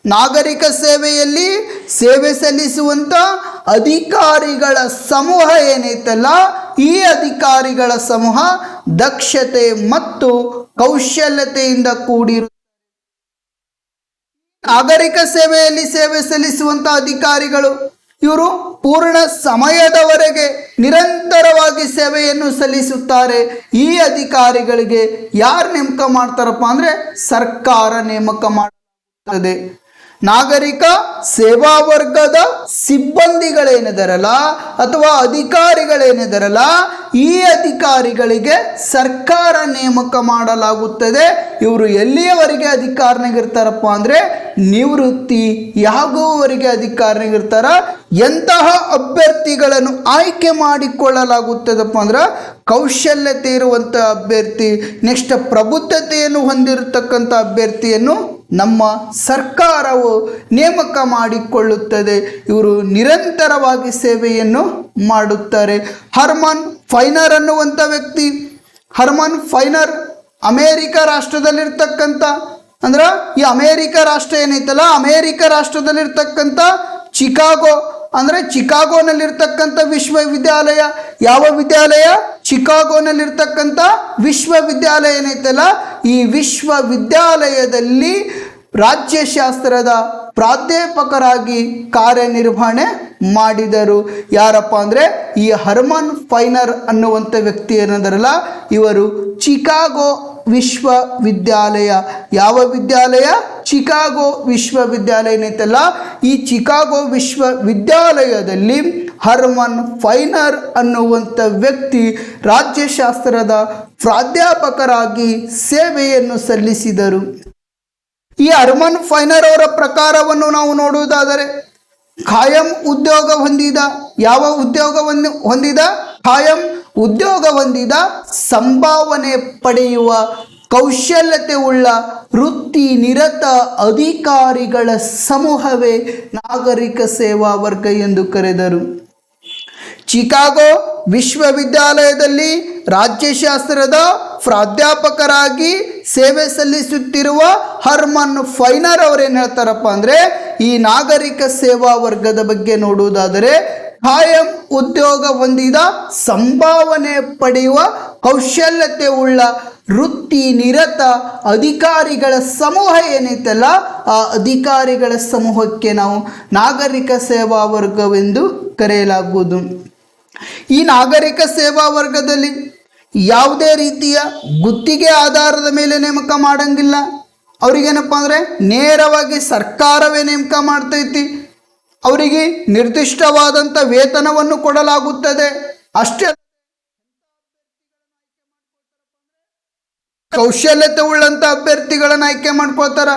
ನಾಗರಿಕ ಸೇವೆಯಲ್ಲಿ ಸೇವೆ ಸಲ್ಲಿಸುವಂತ ಅಧಿಕಾರಿಗಳ ಸಮೂಹ ಏನೈತಲ್ಲ, ಈ ಅಧಿಕಾರಿಗಳ ಸಮೂಹ ದಕ್ಷತೆ ಮತ್ತು ಕೌಶಲ್ಯತೆಯಿಂದ ಕೂಡಿರುವ. ನಾಗರಿಕ ಸೇವೆಯಲ್ಲಿ ಸೇವೆ ಸಲ್ಲಿಸುವಂತ ಅಧಿಕಾರಿಗಳು ಇವರು ಪೂರ್ಣ ಸಮಯದವರೆಗೆ ನಿರಂತರವಾಗಿ ಸೇವೆಯನ್ನು ಸಲ್ಲಿಸುತ್ತಾರೆ. ಈ ಅಧಿಕಾರಿಗಳಿಗೆ ಯಾರು ನೇಮಕ ಮಾಡ್ತಾರಪ್ಪ ಅಂದ್ರೆ ಸರ್ಕಾರ ನೇಮಕ ಮಾಡುತ್ತದೆ. ನಾಗರಿಕ ಸೇವಾ ವರ್ಗದ ಸಿಬ್ಬಂದಿಗಳೇನಿದಾರಲ್ಲ ಅಥವಾ ಅಧಿಕಾರಿಗಳೇನಿದಾರಲ್ಲ, ಈ ಅಧಿಕಾರಿಗಳಿಗೆ ಸರ್ಕಾರ ನೇಮಕ ಮಾಡಲಾಗುತ್ತದೆ. ಇವರು ಎಲ್ಲಿಯವರೆಗೆ ಅಧಿಕಾರನಾಗಿರ್ತಾರಪ್ಪ ಅಂದ್ರೆ ನಿವೃತ್ತಿ ಆಗುವವರೆಗೆ ಅಧಿಕಾರನಾಗಿರ್ತಾರ. ಎಂತಹ ಅಭ್ಯರ್ಥಿಗಳನ್ನು ಆಯ್ಕೆ ಮಾಡಿಕೊಳ್ಳಲಾಗುತ್ತದಪ್ಪ ಅಂದ್ರೆ ಕೌಶಲ್ಯತೆ ಇರುವಂಥ ಅಭ್ಯರ್ಥಿ, ನೆಕ್ಸ್ಟ್ ಪ್ರಬುದ್ಧತೆಯನ್ನು ಹೊಂದಿರತಕ್ಕಂಥ ಅಭ್ಯರ್ಥಿಯನ್ನು ನಮ್ಮ ಸರ್ಕಾರವು ನೇಮಕ ಮಾಡಿಕೊಳ್ಳುತ್ತದೆ. ಇವರು ನಿರಂತರವಾಗಿ ಸೇವೆಯನ್ನು ಮಾಡುತ್ತಾರೆ. ಹರ್ಮನ್ ಫೈನರ್ ಅನ್ನುವಂಥ ವ್ಯಕ್ತಿ, ಹರ್ಮನ್ ಫೈನರ್ ಅಮೇರಿಕ ರಾಷ್ಟ್ರದಲ್ಲಿರ್ತಕ್ಕಂಥ ಅಂದ್ರೆ ಈ ಅಮೇರಿಕ ರಾಷ್ಟ್ರ ಏನೈತಲ್ಲ, ಅಮೇರಿಕ ರಾಷ್ಟ್ರದಲ್ಲಿರ್ತಕ್ಕಂಥ ಚಿಕಾಗೋ ಅಂದ್ರೆ ಚಿಕಾಗೋನಲ್ಲಿರ್ತಕ್ಕಂಥ ವಿಶ್ವವಿದ್ಯಾಲಯ. ಯಾವ ವಿದ್ಯಾಲಯ? ಚಿಕಾಗೋನಲ್ಲಿರ್ತಕ್ಕಂಥ ವಿಶ್ವವಿದ್ಯಾಲಯ ಏನೈತಲ್ಲ, ಈ ವಿಶ್ವವಿದ್ಯಾಲಯದಲ್ಲಿ ರಾಜ್ಯಶಾಸ್ತ್ರದ ಪ್ರಾಧ್ಯಾಪಕರಾಗಿ ಕಾರ್ಯನಿರ್ವಹಣೆ ಮಾಡಿದರು. ಯಾರಪ್ಪ ಅಂದರೆ ಈ ಹರ್ಮನ್ ಫೈನರ್ ಅನ್ನುವಂಥ ವ್ಯಕ್ತಿ ಏನದರಲ್ಲ, ಇವರು ಚಿಕಾಗೋ ವಿಶ್ವವಿದ್ಯಾಲಯ. ಯಾವ ವಿದ್ಯಾಲಯ? ಚಿಕಾಗೋ ವಿಶ್ವವಿದ್ಯಾಲಯ ಏನೈತಲ್ಲ, ಈ ಚಿಕಾಗೋ ವಿಶ್ವವಿದ್ಯಾಲಯದಲ್ಲಿ ಹರ್ಮನ್ ಫೈನರ್ ಅನ್ನುವಂಥ ವ್ಯಕ್ತಿ ರಾಜ್ಯಶಾಸ್ತ್ರದ ಪ್ರಾಧ್ಯಾಪಕರಾಗಿ ಸೇವೆಯನ್ನು ಸಲ್ಲಿಸಿದರು. ಈ ಹರ್ಮನ್ ಫೈನರ್ ಅವರ ಪ್ರಕಾರವನ್ನು ನಾವು ನೋಡುವುದಾದರೆ ಖಾಯಂ ಉದ್ಯೋಗ ಹೊಂದಿದ, ಯಾವ ಉದ್ಯೋಗವನ್ನು ಹೊಂದಿದ? ಖಾಯಂ ಉದ್ಯೋಗ ಹೊಂದಿದ, ಸಂಭಾವನೆ ಪಡೆಯುವ ಕೌಶಲ್ಯತೆ ಉಳ್ಳ ವೃತ್ತಿ ನಿರತ ಅಧಿಕಾರಿಗಳ ಸಮೂಹವೇ ನಾಗರಿಕ ಸೇವಾ ವರ್ಗ ಎಂದು ಕರೆದರು. ಚಿಕಾಗೋ ವಿಶ್ವವಿದ್ಯಾಲಯದಲ್ಲಿ ರಾಜ್ಯಶಾಸ್ತ್ರದ ಪ್ರಾಧ್ಯಾಪಕರಾಗಿ ಸೇವೆ ಸಲ್ಲಿಸುತ್ತಿರುವ ಹರ್ಮನ್ ಫೈನರ್ ಅವರೇನು ಹೇಳ್ತಾರಪ್ಪ ಅಂದರೆ, ಈ ನಾಗರಿಕ ಸೇವಾ ವರ್ಗದ ಬಗ್ಗೆ ನೋಡುವುದಾದರೆ ಖಾಯಂ ಉದ್ಯೋಗ ಹೊಂದಿದ, ಸಂಭಾವನೆ ಪಡೆಯುವ ಕೌಶಲ್ಯತೆ ಉಳ್ಳ ವೃತ್ತಿ ನಿರತ ಅಧಿಕಾರಿಗಳ ಸಮೂಹ ಏನೈತಲ್ಲ, ಆ ಅಧಿಕಾರಿಗಳ ಸಮೂಹಕ್ಕೆ ನಾವು ನಾಗರಿಕ ಸೇವಾ ವರ್ಗವೆಂದು ಕರೆಯಲಾಗುವುದು. ಈ ನಾಗರಿಕ ಸೇವಾ ವರ್ಗದಲ್ಲಿ ಯಾವುದೇ ರೀತಿಯ ಗುತ್ತಿಗೆ ಆಧಾರದ ಮೇಲೆ ನೇಮಕ ಮಾಡಂಗಿಲ್ಲ. ಅವ್ರಿಗೇನಪ್ಪ ಅಂದರೆ ನೇರವಾಗಿ ಸರ್ಕಾರವೇ ನೇಮಕ ಮಾಡ್ತೈತಿ. ಅವರಿಗೆ ನಿರ್ದಿಷ್ಟವಾದಂಥ ವೇತನವನ್ನು ಕೊಡಲಾಗುತ್ತದೆ. ಅಷ್ಟೇ ಕೌಶಲ್ಯತೆ ಉಳ್ಳಂಥ ಅಭ್ಯರ್ಥಿಗಳನ್ನು ಆಯ್ಕೆ ಮಾಡ್ಕೊಳ್ತಾರ.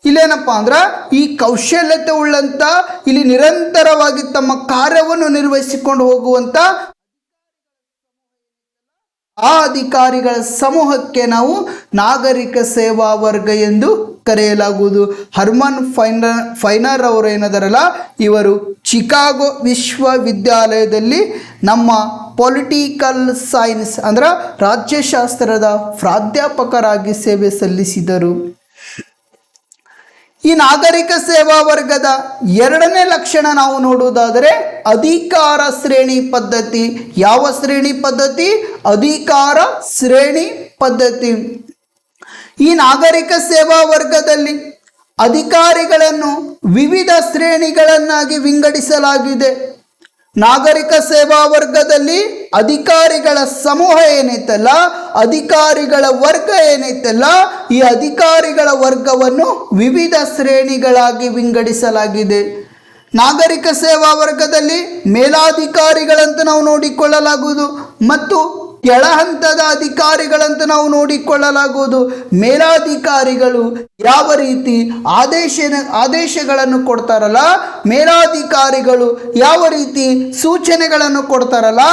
ಇಲ್ಲೇನಪ್ಪ ಅಂದ್ರೆ ಈ ಕೌಶಲ್ಯತೆ ಉಳ್ಳಂಥ, ಇಲ್ಲಿ ನಿರಂತರವಾಗಿ ತಮ್ಮ ಕಾರ್ಯವನ್ನು ನಿರ್ವಹಿಸಿಕೊಂಡು ಹೋಗುವಂಥ ಆ ಅಧಿಕಾರಿಗಳ ಸಮೂಹಕ್ಕೆ ನಾವು ನಾಗರಿಕ ಸೇವಾ ವರ್ಗ ಎಂದು ಕರೆಯಲಾಗುವುದು. ಹರ್ಮನ್ ಫೈನರ್ ಅವರು ಏನದರಲ್ಲ, ಇವರು ಚಿಕಾಗೋ ವಿಶ್ವವಿದ್ಯಾಲಯದಲ್ಲಿ ನಮ್ಮ ಪೊಲಿಟಿಕಲ್ ಸೈನ್ಸ್ ಅಂದ್ರೆ ರಾಜ್ಯಶಾಸ್ತ್ರದ ಪ್ರಾಧ್ಯಾಪಕರಾಗಿ ಸೇವೆ ಸಲ್ಲಿಸಿದರು. ಈ ನಾಗರಿಕ ಸೇವಾ ವರ್ಗದ ಎರಡನೇ ಲಕ್ಷಣ ನಾವು ನೋಡುವುದಾದರೆ ಅಧಿಕಾರ ಶ್ರೇಣಿ ಪದ್ಧತಿ. ಯಾವ ಶ್ರೇಣಿ ಪದ್ಧತಿ? ಅಧಿಕಾರ ಶ್ರೇಣಿ ಪದ್ಧತಿ. ಈ ನಾಗರಿಕ ಸೇವಾ ವರ್ಗದಲ್ಲಿ ಅಧಿಕಾರಿಗಳನ್ನು ವಿವಿಧ ಶ್ರೇಣಿಗಳನ್ನಾಗಿ ವಿಂಗಡಿಸಲಾಗಿದೆ. ನಾಗರಿಕ ಸೇವಾ ವರ್ಗದಲ್ಲಿ ಅಧಿಕಾರಿಗಳ ಸಮೂಹ ಏನೈತಲ್ಲ, ಅಧಿಕಾರಿಗಳ ವರ್ಗ ಏನೈತಲ್ಲ, ಈ ಅಧಿಕಾರಿಗಳ ವರ್ಗವನ್ನು ವಿವಿಧ ಶ್ರೇಣಿಗಳಾಗಿ ವಿಂಗಡಿಸಲಾಗಿದೆ. ನಾಗರಿಕ ಸೇವಾ ವರ್ಗದಲ್ಲಿ ಮೇಲಾಧಿಕಾರಿಗಳಂತ ನಾವು ನೋಡಿಕೊಳ್ಳಲಾಗುವುದು ಮತ್ತು ಕೆಳ ಹಂತದ ಅಧಿಕಾರಿಗಳಂತ ನಾವು ನೋಡಿಕೊಳ್ಳಲಾಗುವುದು. ಮೇಲಾಧಿಕಾರಿಗಳು ಯಾವ ರೀತಿ ಆದೇಶಗಳನ್ನು ಕೊಡ್ತಾರಲ್ಲ, ಮೇಲಾಧಿಕಾರಿಗಳು ಯಾವ ರೀತಿ ಸೂಚನೆಗಳನ್ನು ಕೊಡ್ತಾರಲ್ಲ,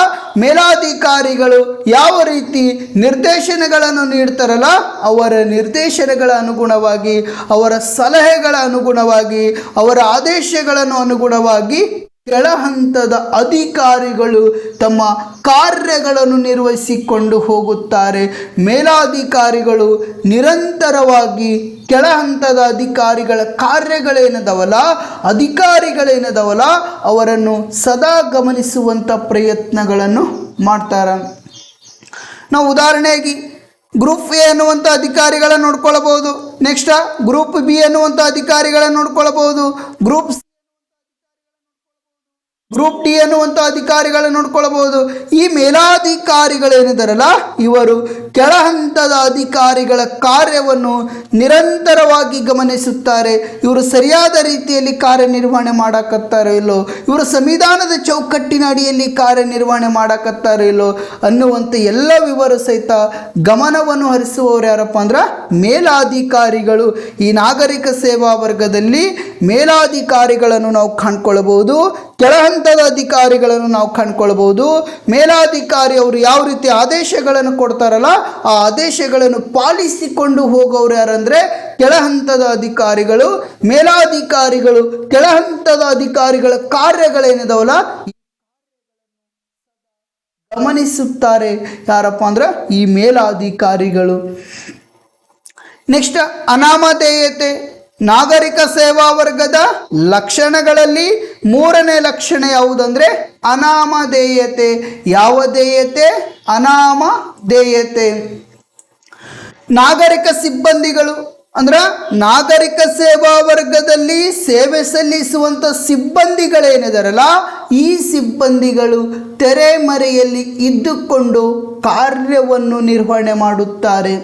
ಮೇಲಾಧಿಕಾರಿಗಳು ಯಾವ ರೀತಿ ನಿರ್ದೇಶನಗಳನ್ನು ನೀಡ್ತಾರಲ್ಲ, ಅವರ ನಿರ್ದೇಶನಗಳ ಅನುಗುಣವಾಗಿ, ಅವರ ಸಲಹೆಗಳ ಅನುಗುಣವಾಗಿ, ಅವರ ಆದೇಶಗಳನ್ನು ಅನುಗುಣವಾಗಿ ಕೆಳ ಹಂತದ ಅಧಿಕಾರಿಗಳು ತಮ್ಮ ಕಾರ್ಯಗಳನ್ನು ನಿರ್ವಹಿಸಿಕೊಂಡು ಹೋಗುತ್ತಾರೆ. ಮೇಲಾಧಿಕಾರಿಗಳು ನಿರಂತರವಾಗಿ ಕೆಳ ಹಂತದ ಅಧಿಕಾರಿಗಳ ಅಧಿಕಾರಿಗಳೇನದವಲ್ಲ ಅವರನ್ನು ಸದಾ ಗಮನಿಸುವಂಥ ಪ್ರಯತ್ನಗಳನ್ನು ಮಾಡ್ತಾರೆ. ನಾವು ಉದಾಹರಣೆಯಾಗಿ ಗ್ರೂಪ್ ಎ ಅನ್ನುವಂಥ ಅಧಿಕಾರಿಗಳನ್ನು ನೋಡ್ಕೊಳ್ಬಹುದು. ನೆಕ್ಸ್ಟ್ ಗ್ರೂಪ್ ಬಿ ಅನ್ನುವಂಥ ಅಧಿಕಾರಿಗಳನ್ನು ನೋಡ್ಕೊಳ್ಬಹುದು. ಗ್ರೂಪ್ ಡಿ ಅನ್ನುವಂಥ ಅಧಿಕಾರಿಗಳನ್ನು ನೋಡ್ಕೊಳ್ಬಹುದು. ಈ ಮೇಲಾಧಿಕಾರಿಗಳೇನಿದಾರಲ್ಲ ಇವರು ಕೆಳ ಹಂತದ ಅಧಿಕಾರಿಗಳ ಕಾರ್ಯವನ್ನು ನಿರಂತರವಾಗಿ ಗಮನಿಸುತ್ತಾರೆ. ಇವರು ಸರಿಯಾದ ರೀತಿಯಲ್ಲಿ ಕಾರ್ಯನಿರ್ವಹಣೆ ಮಾಡಕತ್ತಾರೋ ಇಲ್ಲೋ, ಇವರು ಸಂವಿಧಾನದ ಚೌಕಟ್ಟಿನ ಅಡಿಯಲ್ಲಿ ಕಾರ್ಯನಿರ್ವಹಣೆ ಮಾಡಕತ್ತಾರೋ ಇಲ್ಲೋ ಅನ್ನುವಂಥ ಎಲ್ಲ ವಿವರ ಸಹಿತ ಗಮನವನ್ನು ಹರಿಸುವವರು ಯಾರಪ್ಪ ಅಂದ್ರೆ ಮೇಲಾಧಿಕಾರಿಗಳು. ಈ ನಾಗರಿಕ ಸೇವಾ ವರ್ಗದಲ್ಲಿ ಮೇಲಾಧಿಕಾರಿಗಳನ್ನು ನಾವು ಕಾಣ್ಕೊಳ್ಬಹುದು, ಕೆಳ ಹಂತದ ಅಧಿಕಾರಿಗಳನ್ನು ನಾವು ಕಂಡುಕೊಳ್ಬಹುದು. ಮೇಲಾಧಿಕಾರಿ ಅವರು ಯಾವ ರೀತಿ ಆದೇಶಗಳನ್ನು ಕೊಡ್ತಾರಲ್ಲ ಆ ಆದೇಶಗಳನ್ನು ಪಾಲಿಸಿಕೊಂಡು ಹೋಗೋರು ಯಾರಂದ್ರೆ ಕೆಳ ಹಂತದ ಅಧಿಕಾರಿಗಳು. ಮೇಲಾಧಿಕಾರಿಗಳು ಕೆಳ ಹಂತದ ಅಧಿಕಾರಿಗಳ ಕಾರ್ಯಗಳೇನಿದಾವಲ್ಲ ಗಮನಿಸುತ್ತಾರೆ. ಯಾರಪ್ಪ ಅಂದ್ರೆ ಈ ಮೇಲಾಧಿಕಾರಿಗಳು. ನೆಕ್ಸ್ಟ್ ಅನಾಮಧೇಯತೆ. ನಾಗರಿಕ ಸೇವಾ ವರ್ಗದ ಲಕ್ಷಣಗಳಲ್ಲಿ ಮೂರನೇ ಲಕ್ಷಣ ಯಾವುದಂದ್ರೆ ಅನಾಮಧೇಯತೆ. ಯಾವ ದೇಯತೆ? ಅನಾಮಧೇಯತೆ. ನಾಗರಿಕ ಸಿಬ್ಬಂದಿಗಳು ಅಂದ್ರೆ ನಾಗರಿಕ ಸೇವಾ ವರ್ಗದಲ್ಲಿ ಸೇವೆ ಸಲ್ಲಿಸುವಂಥ ಸಿಬ್ಬಂದಿಗಳೇನಿದಾರಲ್ಲ ಈ ಸಿಬ್ಬಂದಿಗಳು ತೆರೆಮರೆಯಲ್ಲಿ ಇದ್ದುಕೊಂಡು ಕಾರ್ಯವನ್ನು ನಿರ್ವಹಣೆ ಮಾಡುತ್ತಾರೆ.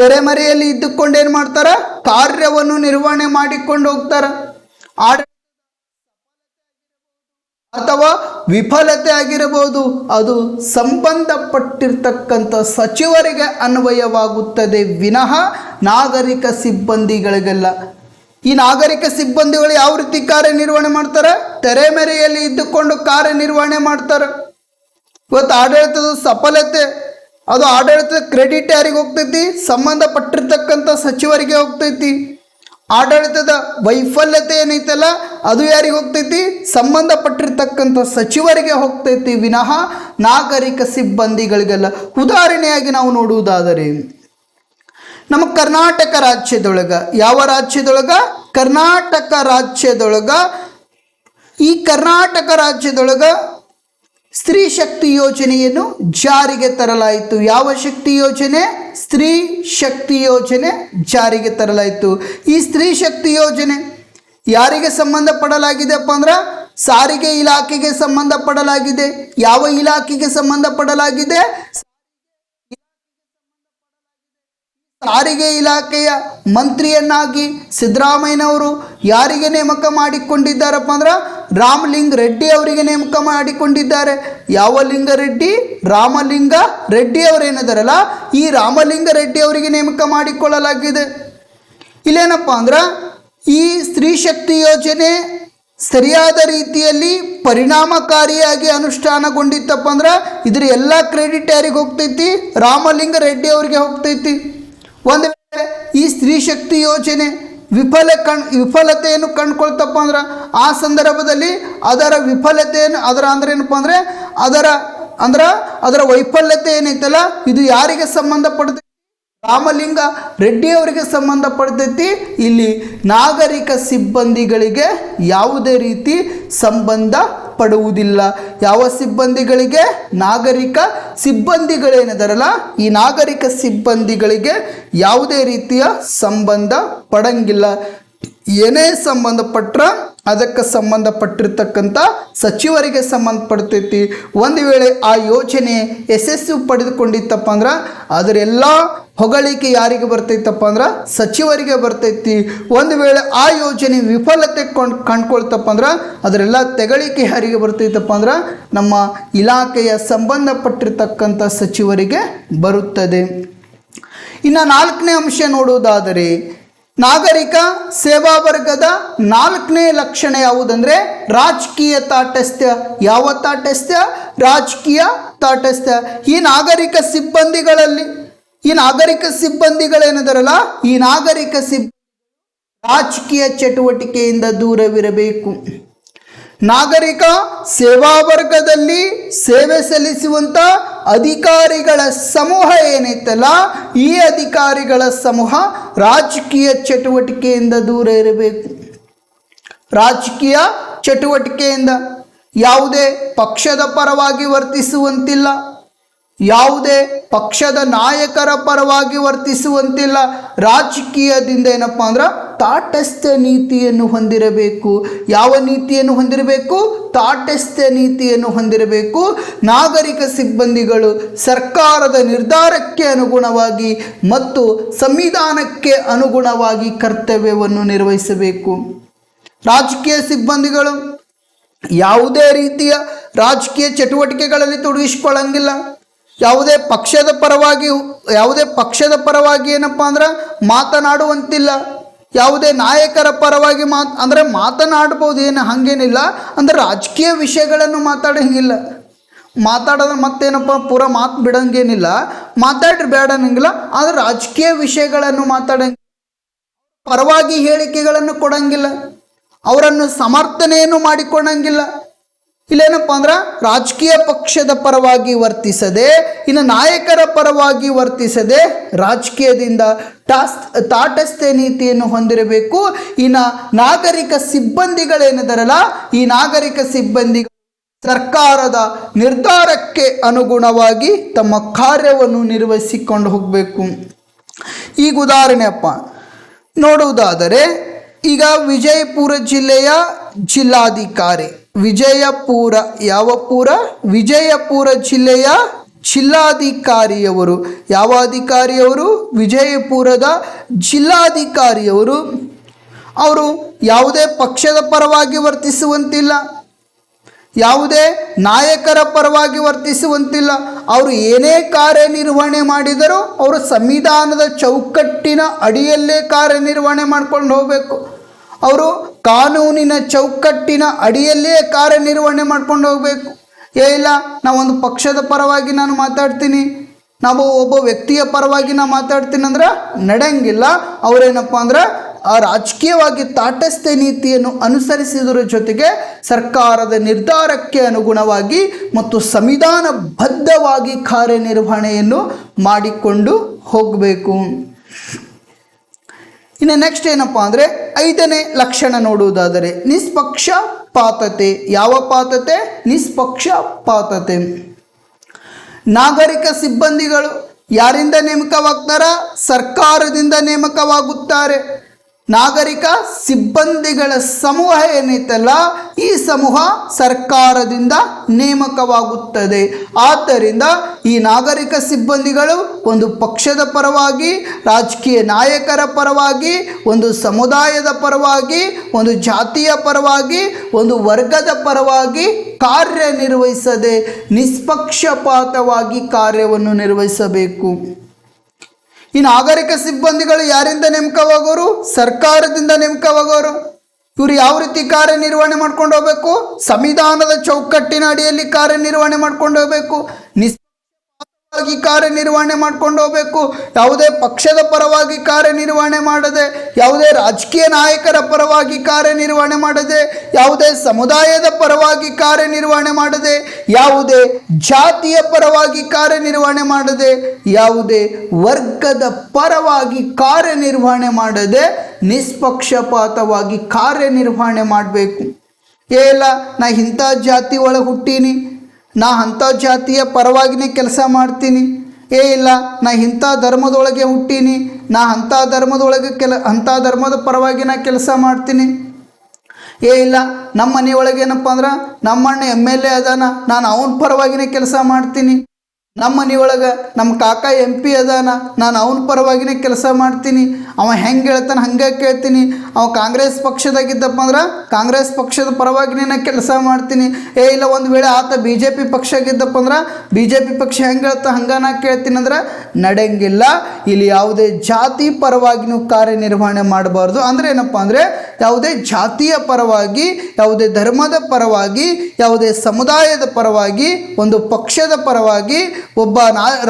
ತೆರೆಮರೆಯಲ್ಲಿ ಇದ್ದುಕೊಂಡು ಏನು ಮಾಡ್ತಾರ? ಕಾರ್ಯವನ್ನು ನಿರ್ವಹಣೆ ಮಾಡಿಕೊಂಡು ಹೋಗ್ತಾರ. ಅಥವಾ ವಿಫಲತೆ ಆಗಿರಬಹುದು, ಅದು ಸಂಬಂಧಪಟ್ಟಿರ್ತಕ್ಕಂಥ ಸಚಿವರಿಗೆ ಅನ್ವಯವಾಗುತ್ತದೆ ವಿನಃ ನಾಗರಿಕ ಸಿಬ್ಬಂದಿಗಳಿಗೆಲ್ಲ. ಈ ನಾಗರಿಕ ಸಿಬ್ಬಂದಿಗಳು ಯಾವ ರೀತಿ ಕಾರ್ಯನಿರ್ವಹಣೆ ಮಾಡ್ತಾರೆ? ತೆರೆಮರೆಯಲ್ಲಿ ಇದ್ದುಕೊಂಡು ಕಾರ್ಯನಿರ್ವಹಣೆ ಮಾಡ್ತಾರೆ. ಇವತ್ತು ಆಡಳಿತದ ಸಫಲತೆ ಅದು ಆಡಳಿತದ ಕ್ರೆಡಿಟ್ ಯಾರಿಗೆ ಹೋಗ್ತೈತಿ? ಸಂಬಂಧಪಟ್ಟಿರ್ತಕ್ಕಂಥ ಸಚಿವರಿಗೆ ಹೋಗ್ತೈತಿ. ಆಡಳಿತದ ವೈಫಲ್ಯತೆ ಏನೈತಲ್ಲ ಅದು ಯಾರಿಗೆ ಹೋಗ್ತೈತಿ? ಸಂಬಂಧಪಟ್ಟಿರ್ತಕ್ಕಂಥ ಸಚಿವರಿಗೆ ಹೋಗ್ತೈತಿ ವಿನಃ ನಾಗರಿಕ ಸಿಬ್ಬಂದಿಗಳಿಗೆಲ್ಲ. ಉದಾಹರಣೆಯಾಗಿ ನಾವು ನೋಡುವುದಾದರೆ ನಮ್ಮ ಕರ್ನಾಟಕ ರಾಜ್ಯದೊಳಗ, ಯಾವ ರಾಜ್ಯದೊಳಗ? ಕರ್ನಾಟಕ ರಾಜ್ಯದೊಳಗ. ಈ ಕರ್ನಾಟಕ ರಾಜ್ಯದೊಳಗ ಸ್ತ್ರೀ ಶಕ್ತಿ ಯೋಜನೆಯನ್ನು ಜಾರಿಗೆ ತರಲಾಯಿತು. ಯಾವ ಶಕ್ತಿ ಯೋಜನೆ? ಸ್ತ್ರೀ ಶಕ್ತಿ ಯೋಜನೆ ಜಾರಿಗೆ ತರಲಾಯಿತು. ಈ ಸ್ತ್ರೀ ಶಕ್ತಿ ಯೋಜನೆ ಯಾರಿಗೆ ಸಂಬಂಧಪಡಲಾಗಿದೆಪ್ಪ ಅಂದ್ರೆ ಸಾರಿಗೆ ಇಲಾಖೆಗೆ ಸಂಬಂಧಪಡಲಾಗಿದೆ. ಯಾವ ಇಲಾಖೆಗೆ ಸಂಬಂಧಪಡಲಾಗಿದೆ? ಸಾರಿಗೆ ಇಲಾಖೆಯ ಮಂತ್ರಿಯನ್ನಾಗಿ ಸಿದ್ದರಾಮಯ್ಯನವರು ಯಾರಿಗೆ ನೇಮಕ ಮಾಡಿಕೊಂಡಿದ್ದಾರಪ್ಪ ಅಂದ್ರೆ ರಾಮಲಿಂಗ ರೆಡ್ಡಿ ಅವರಿಗೆ ನೇಮಕ ಮಾಡಿಕೊಂಡಿದ್ದಾರೆ. ಯಾವ ಲಿಂಗ ರೆಡ್ಡಿ? ರಾಮಲಿಂಗ ರೆಡ್ಡಿ ಅವರೇನಿದಾರಲ್ಲ ಈ ರಾಮಲಿಂಗ ರೆಡ್ಡಿ ಅವರಿಗೆ ನೇಮಕ ಮಾಡಿಕೊಳ್ಳಲಾಗಿದೆ. ಇಲ್ಲೇನಪ್ಪ ಅಂದ್ರೆ ಈ ಸ್ತ್ರೀ ಶಕ್ತಿ ಯೋಜನೆ ಸರಿಯಾದ ರೀತಿಯಲ್ಲಿ ಪರಿಣಾಮಕಾರಿಯಾಗಿ ಅನುಷ್ಠಾನಗೊಂಡಿತ್ತಪ್ಪ ಅಂದ್ರೆ ಇದ್ರ ಎಲ್ಲ ಕ್ರೆಡಿಟ್ ಯಾರಿಗೆ ಹೋಗ್ತೈತಿ? ರಾಮಲಿಂಗ ರೆಡ್ಡಿ ಅವರಿಗೆ ಹೋಗ್ತೈತಿ. ಒಂದು ವೇಳೆ ಈ ಸ್ತ್ರೀ ಶಕ್ತಿ ಯೋಜನೆ ವಿಫಲತೆಯನ್ನು ಕಂಡುಕೊಳ್ತಪ್ಪ ಅಂದ್ರೆ ಆ ಸಂದರ್ಭದಲ್ಲಿ ಅದರ ವಿಫಲತೆಯನ್ನು ಅಂದ್ರೆ ಏನಪ್ಪ ಅಂದರೆ ಅದರ ವೈಫಲ್ಯತೆ ಏನೈತಲ್ಲ ಇದು ಯಾರಿಗೆ ಸಂಬಂಧಪಡ್ತೈತಿ? ರಾಮಲಿಂಗ ರೆಡ್ಡಿ ಅವರಿಗೆ ಸಂಬಂಧಪಡ್ತೈತಿ. ಇಲ್ಲಿ ನಾಗರಿಕ ಸಿಬ್ಬಂದಿಗಳಿಗೆ ಯಾವುದೇ ರೀತಿ ಸಂಬಂಧ ಪಡುವುದಿಲ್ಲ. ಯಾವ ಸಿಬ್ಬಂದಿಗಳಿಗೆ? ನಾಗರಿಕ ಸಿಬ್ಬಂದಿಗಳೇನಿದಾರಲ್ಲ ಈ ನಾಗರಿಕ ಸಿಬ್ಬಂದಿಗಳಿಗೆ ಯಾವುದೇ ರೀತಿಯ ಸಂಬಂಧ ಪಡಂಗಿಲ್ಲ. ಏನೇ ಸಂಬಂಧಪಟ್ರ ಅದಕ್ಕೆ ಸಂಬಂಧಪಟ್ಟಿರ್ತಕ್ಕಂಥ ಸಚಿವರಿಗೆ ಸಂಬಂಧಪಡ್ತೈತಿ. ಒಂದು ವೇಳೆ ಆ ಯೋಜನೆ ಯಶಸ್ಸು ಪಡೆದುಕೊಂಡಿತ್ತಪ್ಪ ಅಂದ್ರೆ ಅದರೆಲ್ಲ ಹೊಗಳಿಕೆ ಯಾರಿಗೆ ಬರ್ತೈತಪ್ಪ ಅಂದ್ರೆ ಸಚಿವರಿಗೆ ಬರ್ತೈತಿ. ಒಂದು ವೇಳೆ ಆ ಯೋಜನೆ ವಿಫಲತೆ ಕಂಡ್ಕೊಳ್ತಪ್ಪ ಅಂದ್ರೆ ಅದರೆಲ್ಲ ತೆಗಳಿಕೆ ಯಾರಿಗೆ ಬರ್ತೈತಪ್ಪ ಅಂದ್ರೆ ನಮ್ಮ ಇಲಾಖೆಯ ಸಂಬಂಧಪಟ್ಟಿರ್ತಕ್ಕಂಥ ಸಚಿವರಿಗೆ ಬರುತ್ತದೆ. ಇನ್ನು 4ನೇ ಅಂಶ ನೋಡುವುದಾದರೆ ನಾಗರಿಕ ಸೇವಾ ವರ್ಗದ 4ನೇ ಲಕ್ಷಣ ಯಾವುದಂದರೆ ರಾಜಕೀಯ ತಾಟಸ್ಥ್ಯ. ಯಾವ ತಾಟಸ್ಥ್ಯ? ರಾಜಕೀಯ ತಾಟಸ್ಥ್ಯ. ಈ ನಾಗರಿಕ ಸಿಬ್ಬಂದಿಗಳೇನಿದಾರಲ್ಲ, ಈ ನಾಗರಿಕ ರಾಜಕೀಯ ಚಟುವಟಿಕೆಯಿಂದ ದೂರವಿರಬೇಕು. ನಾಗರಿಕ ಸೇವಾ ವರ್ಗದಲ್ಲಿ ಸೇವೆ ಸಲ್ಲಿಸುವಂಥ ಅಧಿಕಾರಿಗಳ ಸಮೂಹ ಏನೈತಲ್ಲ, ಈ ಅಧಿಕಾರಿಗಳ ಸಮೂಹ ರಾಜಕೀಯ ಚಟುವಟಿಕೆಯಿಂದ ದೂರ ಇರಬೇಕು. ರಾಜಕೀಯ ಚಟುವಟಿಕೆಯಿಂದ ಯಾವುದೇ ಪಕ್ಷದ ಪರವಾಗಿ ವರ್ತಿಸುವಂತಿಲ್ಲ, ಯಾವುದೇ ಪಕ್ಷದ ನಾಯಕರ ಪರವಾಗಿ ವರ್ತಿಸುವಂತಿಲ್ಲ. ರಾಜಕೀಯದಿಂದ ಏನಪ್ಪ ಅಂದ್ರೆ ತಾಟಸ್ಥ್ಯ ನೀತಿಯನ್ನು ಹೊಂದಿರಬೇಕು. ಯಾವ ನೀತಿಯನ್ನು ಹೊಂದಿರಬೇಕು? ತಾಟಸ್ಥ್ಯ ನೀತಿಯನ್ನು ಹೊಂದಿರಬೇಕು. ನಾಗರಿಕ ಸಿಬ್ಬಂದಿಗಳು ಸರ್ಕಾರದ ನಿರ್ಧಾರಕ್ಕೆ ಅನುಗುಣವಾಗಿ ಮತ್ತು ಸಂವಿಧಾನಕ್ಕೆ ಅನುಗುಣವಾಗಿ ಕರ್ತವ್ಯವನ್ನು ನಿರ್ವಹಿಸಬೇಕು. ರಾಜಕೀಯ ಸಿಬ್ಬಂದಿಗಳು ಯಾವುದೇ ರೀತಿಯ ರಾಜಕೀಯ ಚಟುವಟಿಕೆಗಳಲ್ಲಿ ತೊಡಗಿಸಿಕೊಳ್ಳಂಗಿಲ್ಲ. ಯಾವುದೇ ಪಕ್ಷದ ಪರವಾಗಿ ಏನಪ್ಪ ಅಂದ್ರೆ ಮಾತನಾಡುವಂತಿಲ್ಲ. ಯಾವುದೇ ನಾಯಕರ ಪರವಾಗಿ ಮಾತನಾಡ್ಬೋದು, ಏನು ಹಾಗೇನಿಲ್ಲ. ಅಂದರೆ ರಾಜಕೀಯ ವಿಷಯಗಳನ್ನು ಮಾತಾಡೋಂಗಿಲ್ಲ. ಮಾತಾಡೋದು ಮತ್ತೇನಪ್ಪ ಪೂರ ಮಾತು ಬಿಡೋಂಗೇನಿಲ್ಲ, ಮಾತಾಡ್ರಿ ಬೇಡ ಅನ್ನಂಗಿಲ್ಲ. ಆದರೆ ರಾಜಕೀಯ ವಿಷಯಗಳನ್ನು ಮಾತಾಡೋಂಗಿಲ್ಲ, ಪರವಾಗಿ ಹೇಳಿಕೆಗಳನ್ನು ಕೊಡೋಂಗಿಲ್ಲ, ಅವರನ್ನು ಸಮರ್ಥನೆಯನ್ನು ಮಾಡಿಕೊಳ್ಳಂಗಿಲ್ಲ. ಇಲ್ಲೇನಪ್ಪ ಅಂದ್ರೆ ರಾಜಕೀಯ ಪಕ್ಷದ ಪರವಾಗಿ ವರ್ತಿಸದೆ, ಇನ್ನು ನಾಯಕರ ಪರವಾಗಿ ವರ್ತಿಸದೆ ರಾಜಕೀಯದಿಂದ ತಾಟಸ್ಥ್ಯ ನೀತಿಯನ್ನು ಹೊಂದಿರಬೇಕು. ಇನ್ನು ನಾಗರಿಕ ಸಿಬ್ಬಂದಿಗಳೇನಿದಾರಲ್ಲ, ಈ ನಾಗರಿಕ ಸಿಬ್ಬಂದಿಗಳು ಸರ್ಕಾರದ ನಿರ್ಧಾರಕ್ಕೆ ಅನುಗುಣವಾಗಿ ತಮ್ಮ ಕಾರ್ಯವನ್ನು ನಿರ್ವಹಿಸಿಕೊಂಡು ಹೋಗಬೇಕು. ಈಗ ಉದಾಹರಣೆಯಪ್ಪ ನೋಡುವುದಾದರೆ, ಈಗ ವಿಜಯಪುರ ಜಿಲ್ಲೆಯ ಜಿಲ್ಲಾಧಿಕಾರಿ, ವಿಜಯಪುರ ಜಿಲ್ಲೆಯ ಜಿಲ್ಲಾಧಿಕಾರಿಯವರು, ಯಾವ ಅಧಿಕಾರಿಯವರು? ವಿಜಯಪುರದ ಜಿಲ್ಲಾಧಿಕಾರಿಯವರು. ಅವರು ಯಾವುದೇ ಪಕ್ಷದ ಪರವಾಗಿ ವರ್ತಿಸುವಂತಿಲ್ಲ, ಯಾವುದೇ ನಾಯಕರ ಪರವಾಗಿ ವರ್ತಿಸುವಂತಿಲ್ಲ. ಅವರು ಏನೇ ಕಾರ್ಯನಿರ್ವಹಣೆ ಮಾಡಿದರೂ ಅವರು ಸಂವಿಧಾನದ ಚೌಕಟ್ಟಿನ ಅಡಿಯಲ್ಲೇ ಕಾರ್ಯನಿರ್ವಹಣೆ ಮಾಡ್ಕೊಂಡು ಹೋಗಬೇಕು. ಅವರು ಕಾನೂನಿನ ಚೌಕಟ್ಟಿನ ಅಡಿಯಲ್ಲೇ ಕಾರ್ಯನಿರ್ವಹಣೆ ಮಾಡ್ಕೊಂಡು ಹೋಗಬೇಕು. ಇಲ್ಲ ನಾವೊಂದು ಪಕ್ಷದ ಪರವಾಗಿ ನಾನು ಮಾತಾಡ್ತೀನಿ, ನಾವು ಒಬ್ಬ ವ್ಯಕ್ತಿಯ ಪರವಾಗಿ ನಾನು ಮಾತಾಡ್ತೀನಿ ಅಂದ್ರೆ ನಡೆಯಂಗಿಲ್ಲ. ಅವರೇನಪ್ಪ ಅಂದ್ರೆ ಆ ರಾಜಕೀಯವಾಗಿ ತಾಟಸ್ಥ್ಯ ನೀತಿಯನ್ನು ಅನುಸರಿಸುವುದರ ಜೊತೆಗೆ ಸರ್ಕಾರದ ನಿರ್ಧಾರಕ್ಕೆ ಅನುಗುಣವಾಗಿ ಮತ್ತು ಸಂವಿಧಾನಬದ್ಧವಾಗಿ ಕಾರ್ಯನಿರ್ವಹಣೆಯನ್ನು ಮಾಡಿಕೊಂಡು ಹೋಗಬೇಕು. ಇನ್ನು ನೆಕ್ಸ್ಟ್ ಏನಪ್ಪ ಅಂದರೆ 5ನೇ ಲಕ್ಷಣ ನೋಡುವುದಾದರೆ ನಿಷ್ಪಕ್ಷಪಾತತೆ. ಯಾವ ಪಾತತೆ? ನಿಷ್ಪಕ್ಷಪಾತತೆ. ನಾಗರಿಕ ಸಿಬ್ಬಂದಿಗಳು ಯಾರಿಂದ ನೇಮಕವಾಗ್ತಾರ? ಸರ್ಕಾರದಿಂದ ನೇಮಕವಾಗುತ್ತಾರೆ. ನಾಗರಿಕ ಸಿಬ್ಬಂದಿಗಳ ಸಮೂಹ ಏನೈತಲ್ಲ, ಈ ಸಮೂಹ ಸರ್ಕಾರದಿಂದ ನೇಮಕವಾಗುತ್ತದೆ. ಆದ್ದರಿಂದ ಈ ನಾಗರಿಕ ಸಿಬ್ಬಂದಿಗಳು ಒಂದು ಪಕ್ಷದ ಪರವಾಗಿ, ರಾಜಕೀಯ ನಾಯಕರ ಪರವಾಗಿ, ಒಂದು ಸಮುದಾಯದ ಪರವಾಗಿ, ಒಂದು ಜಾತಿಯ ಪರವಾಗಿ, ಒಂದು ವರ್ಗದ ಪರವಾಗಿ ಕಾರ್ಯನಿರ್ವಹಿಸದೆ ನಿಷ್ಪಕ್ಷಪಾತವಾಗಿ ಕಾರ್ಯವನ್ನು ನಿರ್ವಹಿಸಬೇಕು. ಈ ನಾಗರಿಕ ಸಿಬ್ಬಂದಿಗಳು ಯಾರಿಂದ ನೇಮಕವಾಗೋರು? ಸರ್ಕಾರದಿಂದ ನೇಮಕವಾಗೋರು. ಇವರು ಯಾವ ರೀತಿ ಕಾರ್ಯನಿರ್ವಹಣೆ ಮಾಡ್ಕೊಂಡು ಹೋಗಬೇಕು? ಸಂವಿಧಾನದ ಚೌಕಟ್ಟಿನ ಅಡಿಯಲ್ಲಿ ಕಾರ್ಯನಿರ್ವಹಣೆ ಮಾಡ್ಕೊಂಡು ಹೋಗಬೇಕು. ನಿಷ್ಪಕ್ಷಪಾತವಾಗಿ ಕಾರ್ಯನಿರ್ವಹಣೆ ಮಾಡ್ಕೊಂಡು ಹೋಗಬೇಕು. ಯಾವುದೇ ಪಕ್ಷದ ಪರವಾಗಿ ಕಾರ್ಯನಿರ್ವಹಣೆ ಮಾಡದೆ, ಯಾವುದೇ ರಾಜಕೀಯ ನಾಯಕರ ಪರವಾಗಿ ಕಾರ್ಯನಿರ್ವಹಣೆ ಮಾಡದೆ, ಯಾವುದೇ ಸಮುದಾಯದ ಪರವಾಗಿ ಕಾರ್ಯನಿರ್ವಹಣೆ ಮಾಡದೆ, ಯಾವುದೇ ಜಾತಿಯ ಪರವಾಗಿ ಕಾರ್ಯನಿರ್ವಹಣೆ ಮಾಡದೆ, ಯಾವುದೇ ವರ್ಗದ ಪರವಾಗಿ ಕಾರ್ಯನಿರ್ವಹಣೆ ಮಾಡದೆ ನಿಷ್ಪಕ್ಷಪಾತವಾಗಿ ಕಾರ್ಯನಿರ್ವಹಣೆ ಮಾಡಬೇಕು. ಇಲ್ಲ ನಾ ಇಂಥ ಜಾತಿ ಒಳಗೆ ಹುಟ್ಟೀನಿ, ನಾ ಅಂಥ ಜಾತಿಯ ಪರವಾಗಿನೇ ಕೆಲಸ ಮಾಡ್ತೀನಿ, ಇಲ್ಲ ನಾ ಇಂಥ ಧರ್ಮದೊಳಗೆ ಹುಟ್ಟೀನಿ, ನಾ ಅಂಥ ಧರ್ಮದೊಳಗೆ ಅಂಥ ಧರ್ಮದ ಪರವಾಗಿ ನಾ ಕೆಲಸ ಮಾಡ್ತೀನಿ, ಇಲ್ಲ ನಮ್ಮ ಮನೆಯೊಳಗೆ ಏನಪ್ಪ ಅಂದ್ರೆ ನಮ್ಮಣ್ಣ MLA ಅದಾನ, ನಾನು ಅವನ ಪರವಾಗಿನೇ ಕೆಲಸ ಮಾಡ್ತೀನಿ, ನಮ್ಮ ಮನೆಯೊಳಗೆ ನಮ್ಮ ಕಾಕ MP ಅದಾನ, ನಾನು ಅವನ ಪರವಾಗಿನೇ ಕೆಲಸ ಮಾಡ್ತೀನಿ, ಅವ ಹೆಂಗೆ ಹೇಳ್ತಾನೆ ಹಂಗೆ ಕೇಳ್ತೀನಿ. ಅವ ಕಾಂಗ್ರೆಸ್ ಪಕ್ಷದಾಗಿದ್ದಪ್ಪ ಅಂದ್ರೆ ಕಾಂಗ್ರೆಸ್ ಪಕ್ಷದ ಪರವಾಗಿನೇ ನಾನು ಕೆಲಸ ಮಾಡ್ತೀನಿ. ಇಲ್ಲ ಒಂದು ವೇಳೆ ಆತ BJP ಪಕ್ಷಗಿದ್ದಪ್ಪ ಅಂದ್ರೆ BJP ಪಕ್ಷ ಹೆಂಗೆ ಹೇಳ್ತಾ ಹಂಗೆ ನಾ ಕೇಳ್ತೀನಿ ಅಂದ್ರೆ ನಡೆಯಂಗಿಲ್ಲ. ಇಲ್ಲಿ ಯಾವುದೇ ಜಾತಿ ಪರವಾಗಿನೂ ಕಾರ್ಯನಿರ್ವಹಣೆ ಮಾಡಬಾರ್ದು. ಅಂದರೆ ಏನಪ್ಪ ಅಂದರೆ ಯಾವುದೇ ಜಾತಿಯ ಪರವಾಗಿ, ಯಾವುದೇ ಧರ್ಮದ ಪರವಾಗಿ, ಯಾವುದೇ ಸಮುದಾಯದ ಪರವಾಗಿ, ಒಂದು ಪಕ್ಷದ ಪರವಾಗಿ, ಒಬ್ಬ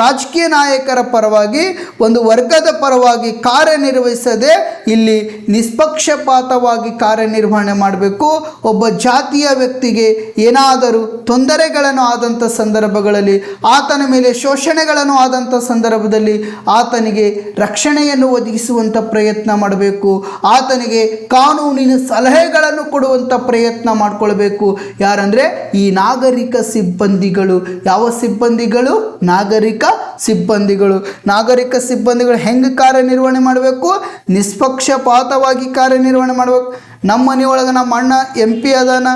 ರಾಜಕೀಯ ನಾಯಕರ ಪರವಾಗಿ, ಒಂದು ವರ್ಗದ ಪರವಾಗಿ ಕಾರ್ಯನಿರ್ವಹಿಸದೆ ಇಲ್ಲಿ ನಿಷ್ಪಕ್ಷಪಾತವಾಗಿ ಕಾರ್ಯನಿರ್ವಹಣೆ ಮಾಡಬೇಕು. ಒಬ್ಬ ಜಾತಿಯ ವ್ಯಕ್ತಿಗೆ ಏನಾದರೂ ತೊಂದರೆಗಳನ್ನು ಆದಂಥ ಸಂದರ್ಭಗಳಲ್ಲಿ, ಆತನ ಮೇಲೆ ಶೋಷಣೆಗಳನ್ನು ಆದಂಥ ಸಂದರ್ಭದಲ್ಲಿ ಆತನಿಗೆ ರಕ್ಷಣೆಯನ್ನು ಒದಗಿಸುವಂಥ ಪ್ರಯತ್ನ ಮಾಡಬೇಕು. ಆತನಿಗೆ ಕಾನೂನಿನ ಸಲಹೆಗಳನ್ನು ಕೊಡುವಂಥ ಪ್ರಯತ್ನ ಮಾಡಿಕೊಳ್ಬೇಕು. ಯಾರಂದರೆ ಈ ನಾಗರಿಕ ಸಿಬ್ಬಂದಿಗಳು. ಯಾವ ಸಿಬ್ಬಂದಿಗಳು? ನಾಗರಿಕ ಸಿಬ್ಬಂದಿಗಳು. ನಾಗರಿಕ ಸಿಬ್ಬಂದಿಗಳು ಹೆಂಗೆ ಕಾರ್ಯನಿರ್ವಹಣೆ ಮಾಡಬೇಕು? ನಿಷ್ಪಕ್ಷಪಾತವಾಗಿ ಕಾರ್ಯನಿರ್ವಹಣೆ ಮಾಡಬೇಕು. ನಮ್ಮ ಮನೆಯೊಳಗೆ ನಮ್ಮ ಅಣ್ಣ MP ಅದಾನ,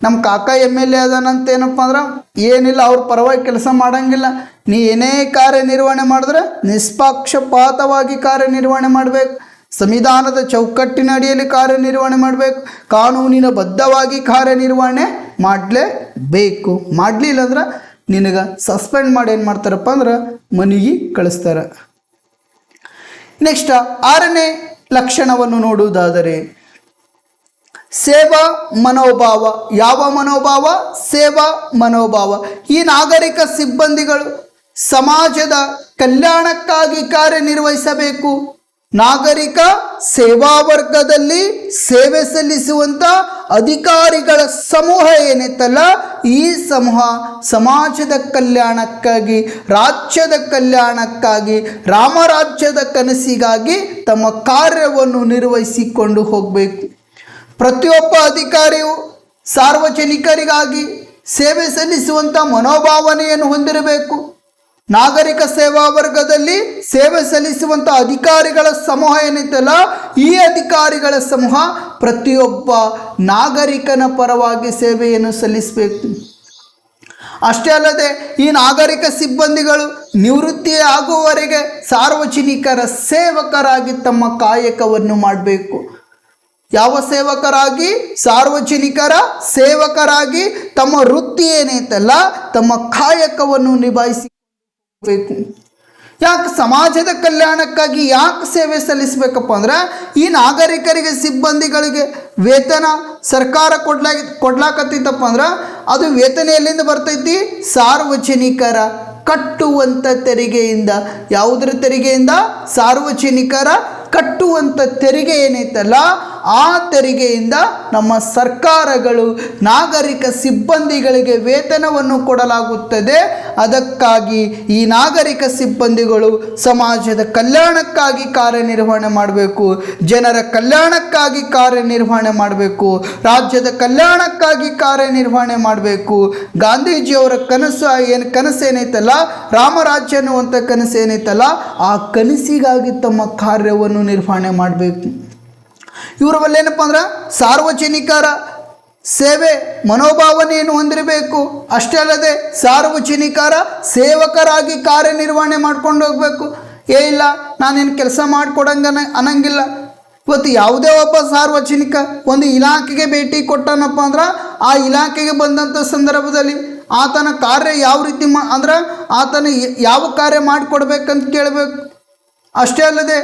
ನಮ್ಮ ಕಾಕ MLA ಅದಾನ ಅಂತ ಏನಪ್ಪ ಅಂದ್ರೆ ಏನಿಲ್ಲ, ಅವ್ರ ಪರವಾಗಿ ಕೆಲಸ ಮಾಡೋಂಗಿಲ್ಲ. ನೀ ಏನೇ ಕಾರ್ಯನಿರ್ವಹಣೆ ಮಾಡಿದ್ರೆ ನಿಷ್ಪಕ್ಷಪಾತವಾಗಿ ಕಾರ್ಯನಿರ್ವಹಣೆ ಮಾಡಬೇಕು. ಸಂವಿಧಾನದ ಚೌಕಟ್ಟಿನ ಅಡಿಯಲ್ಲಿ ಕಾರ್ಯನಿರ್ವಹಣೆ ಮಾಡಬೇಕು. ಕಾನೂನಿನ ಬದ್ಧವಾಗಿ ಕಾರ್ಯನಿರ್ವಹಣೆ ಮಾಡಲೇಬೇಕು. ಮಾಡಲಿಲ್ಲ ಅಂದ್ರೆ ನಿನಗೆ ಸಸ್ಪೆಂಡ್ ಮಾಡಿ ಏನು ಮಾಡ್ತಾರಪ್ಪ ಅಂದ್ರೆ ಮನೆಗೆ ಕಳಿಸ್ತಾರೆ. ನೆಕ್ಸ್ಟ್ 6ನೇ ಲಕ್ಷಣವನ್ನು ನೋಡುವುದಾದರೆ ಸೇವಾ ಮನೋಭಾವ. ಯಾವ ಮನೋಭಾವ? ಸೇವಾ ಮನೋಭಾವ. ಈ ನಾಗರಿಕ ಸಿಬ್ಬಂದಿಗಳು ಸಮಾಜದ ಕಲ್ಯಾಣಕ್ಕಾಗಿ ಕಾರ್ಯನಿರ್ವಹಿಸಬೇಕು. ನಾಗರಿಕ ಸೇವಾ ವರ್ಗದಲ್ಲಿ ಸೇವೆ ಸಲ್ಲಿಸುವಂಥ ಅಧಿಕಾರಿಗಳ ಸಮೂಹ ಏನಿತ್ತಲ್ಲ, ಈ ಸಮೂಹ ಸಮಾಜದ ಕಲ್ಯಾಣಕ್ಕಾಗಿ, ರಾಜ್ಯದ ಕಲ್ಯಾಣಕ್ಕಾಗಿ, ರಾಮರಾಜ್ಯದ ಕನಸಿಗಾಗಿ ತಮ್ಮ ಕಾರ್ಯವನ್ನು ನಿರ್ವಹಿಸಿಕೊಂಡು ಹೋಗಬೇಕು. ಪ್ರತಿಯೊಬ್ಬ ಅಧಿಕಾರಿಯು ಸಾರ್ವಜನಿಕರಿಗಾಗಿ ಸೇವೆ ಸಲ್ಲಿಸುವಂಥ ಮನೋಭಾವನೆಯನ್ನು ಹೊಂದಿರಬೇಕು. ನಾಗರಿಕ ಸೇವಾ ವರ್ಗದಲ್ಲಿ ಸೇವೆ ಸಲ್ಲಿಸುವಂಥ ಅಧಿಕಾರಿಗಳ ಸಮೂಹ ಏನಿತ್ತಲ್ಲ, ಈ ಅಧಿಕಾರಿಗಳ ಸಮೂಹ ಪ್ರತಿಯೊಬ್ಬ ನಾಗರಿಕನ ಪರವಾಗಿ ಸೇವೆಯನ್ನು ಸಲ್ಲಿಸಬೇಕು. ಅಷ್ಟೇ ಅಲ್ಲದೆ ಈ ನಾಗರಿಕ ಸಿಬ್ಬಂದಿಗಳು ನಿವೃತ್ತಿ ಆಗುವವರೆಗೆ ಸಾರ್ವಜನಿಕರ ಸೇವಕರಾಗಿ ತಮ್ಮ ಕಾಯಕವನ್ನು ಮಾಡಬೇಕು. ಯಾವ ಸೇವಕರಾಗಿ? ಸಾರ್ವಜನಿಕರ ಸೇವಕರಾಗಿ ತಮ್ಮ ವೃತ್ತಿ ಏನೈತಲ್ಲ, ತಮ್ಮ ಕಾಯಕವನ್ನು ನಿಭಾಯಿಸಬೇಕು. ಯಾಕೆ? ಸಮಾಜದ ಕಲ್ಯಾಣಕ್ಕಾಗಿ ಯಾಕೆ ಸೇವೆ ಸಲ್ಲಿಸಬೇಕಪ್ಪ ಅಂದ್ರೆ, ಈ ನಾಗರಿಕರಿಗೆ ಸಿಬ್ಬಂದಿಗಳಿಗೆ ವೇತನ ಸರ್ಕಾರ ಕೊಡ್ಲಾಕತ್ತಿತ್ತಪ್ಪ ಅಂದ್ರೆ ಅದು ವೇತನ ಎಲ್ಲಿಂದ ಬರ್ತೈತಿ? ಸಾರ್ವಜನಿಕರ ಕಟ್ಟುವಂಥ ತೆರಿಗೆಯಿಂದ. ಯಾವುದರ ತೆರಿಗೆಯಿಂದ? ಸಾರ್ವಜನಿಕರ ಕಟ್ಟುವಂಥ ತೆರಿಗೆ ಏನೈತಲ್ಲ, ಆ ತೆರಿಗೆಯಿಂದ ನಮ್ಮ ಸರ್ಕಾರಗಳು ನಾಗರಿಕ ಸಿಬ್ಬಂದಿಗಳಿಗೆ ವೇತನವನ್ನು ಕೊಡಲಾಗುತ್ತದೆ. ಅದಕ್ಕಾಗಿ ಈ ನಾಗರಿಕ ಸಿಬ್ಬಂದಿಗಳು ಸಮಾಜದ ಕಲ್ಯಾಣಕ್ಕಾಗಿ ಕಾರ್ಯನಿರ್ವಹಣೆ ಮಾಡಬೇಕು, ಜನರ ಕಲ್ಯಾಣಕ್ಕಾಗಿ ಕಾರ್ಯನಿರ್ವಹಣೆ ಮಾಡಬೇಕು, ರಾಜ್ಯದ ಕಲ್ಯಾಣಕ್ಕಾಗಿ ಕಾರ್ಯನಿರ್ವಹಣೆ ಮಾಡಬೇಕು. ಗಾಂಧೀಜಿಯವರ ಕನಸೇನೈತಲ್ಲ, ರಾಮರಾಜ್ಯ ಅನ್ನುವಂಥ ಕನಸೇನೈತಲ್ಲ, ಆ ಕನಸಿಗಾಗಿ ತಮ್ಮ ಕಾರ್ಯವನ್ನು ನಿರ್ವಹಣೆ ಮಾಡಬೇಕು. ಇವರ ಬಲ್ಲಿ ಏನಪ್ಪ ಅಂದ್ರೆ ಸಾರ್ವಜನಿಕರ ಸೇವೆ ಮನೋಭಾವನೆಯನ್ನು ಹೊಂದಿರಬೇಕು. ಅಷ್ಟೇ ಅಲ್ಲದೆ ಸಾರ್ವಜನಿಕರ ಸೇವಕರಾಗಿ ಕಾರ್ಯನಿರ್ವಹಣೆ ಮಾಡ್ಕೊಂಡು ಹೋಗಬೇಕು. ಇಲ್ಲ ನಾನೇನು ಕೆಲಸ ಮಾಡಿಕೊಡಂಗ ಅನ್ನಂಗಿಲ್ಲ. ಇವತ್ತು ಯಾವುದೇ ಒಬ್ಬ ಸಾರ್ವಜನಿಕ ಒಂದು ಇಲಾಖೆಗೆ ಭೇಟಿ ಕೊಟ್ಟನಪ್ಪ ಅಂದ್ರೆ ಆ ಇಲಾಖೆಗೆ ಬಂದಂಥ ಸಂದರ್ಭದಲ್ಲಿ ಆತನ ಕಾರ್ಯ ಯಾವ ರೀತಿ ಅಂದ್ರೆ ಆತನ ಯಾವ ಕಾರ್ಯ ಮಾಡಿಕೊಡ್ಬೇಕಂತ ಕೇಳಬೇಕು. ಅಷ್ಟೇ ಅಲ್ಲದೆ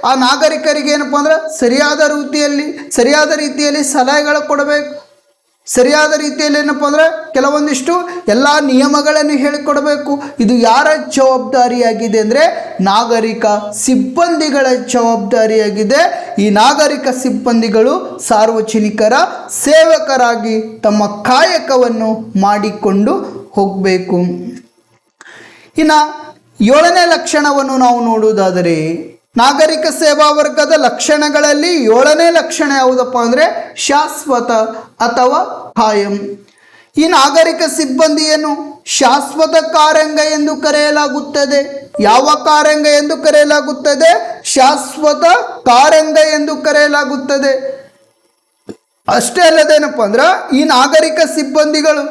ಆ ನಾಗರಿಕರಿಗೆ ಏನಪ್ಪ ಅಂದ್ರೆ ಸರಿಯಾದ ರೀತಿಯಲ್ಲಿ ಸಲಹೆಗಳು ಕೊಡಬೇಕು. ಸರಿಯಾದ ರೀತಿಯಲ್ಲಿ ಏನಪ್ಪ ಅಂದ್ರೆ ಕೆಲವೊಂದಿಷ್ಟು ಎಲ್ಲ ನಿಯಮಗಳನ್ನು ಹೇಳಿಕೊಡಬೇಕು. ಇದು ಯಾರ ಜವಾಬ್ದಾರಿಯಾಗಿದೆ ಅಂದರೆ ನಾಗರಿಕ ಸಿಬ್ಬಂದಿಗಳ ಜವಾಬ್ದಾರಿಯಾಗಿದೆ. ಈ ನಾಗರಿಕ ಸಿಬ್ಬಂದಿಗಳು ಸಾರ್ವಜನಿಕರ ಸೇವಕರಾಗಿ ತಮ್ಮ ಕಾಯಕವನ್ನು ಮಾಡಿಕೊಂಡು ಹೋಗಬೇಕು. ಇನ್ನು 7ನೇ ಲಕ್ಷಣವನ್ನು ನಾವು ನೋಡುವುದಾದರೆ, ನಾಗರಿಕ ಸೇವಾ ವರ್ಗದ ಲಕ್ಷಣಗಳಲ್ಲಿ 7ನೇ ಲಕ್ಷಣ ಯಾವುದಪ್ಪ ಅಂದರೆ ಶಾಶ್ವತ ಅಥವಾ ಕಾಯಂ. ಈ ನಾಗರಿಕ ಸಿಬ್ಬಂದಿಯನ್ನು ಶಾಶ್ವತ ಕಾರ್ಯಾಂಗ ಎಂದು ಕರೆಯಲಾಗುತ್ತದೆ. ಯಾವ ಕಾರ್ಯಾಂಗ ಎಂದು ಕರೆಯಲಾಗುತ್ತದೆ? ಶಾಶ್ವತ ಕಾರ್ಯಾಂಗ ಎಂದು ಕರೆಯಲಾಗುತ್ತದೆ. ಅಷ್ಟೇ ಅಲ್ಲದೇನಪ್ಪ ಅಂದ್ರೆ ಈ ನಾಗರಿಕ ಸಿಬ್ಬಂದಿಗಳು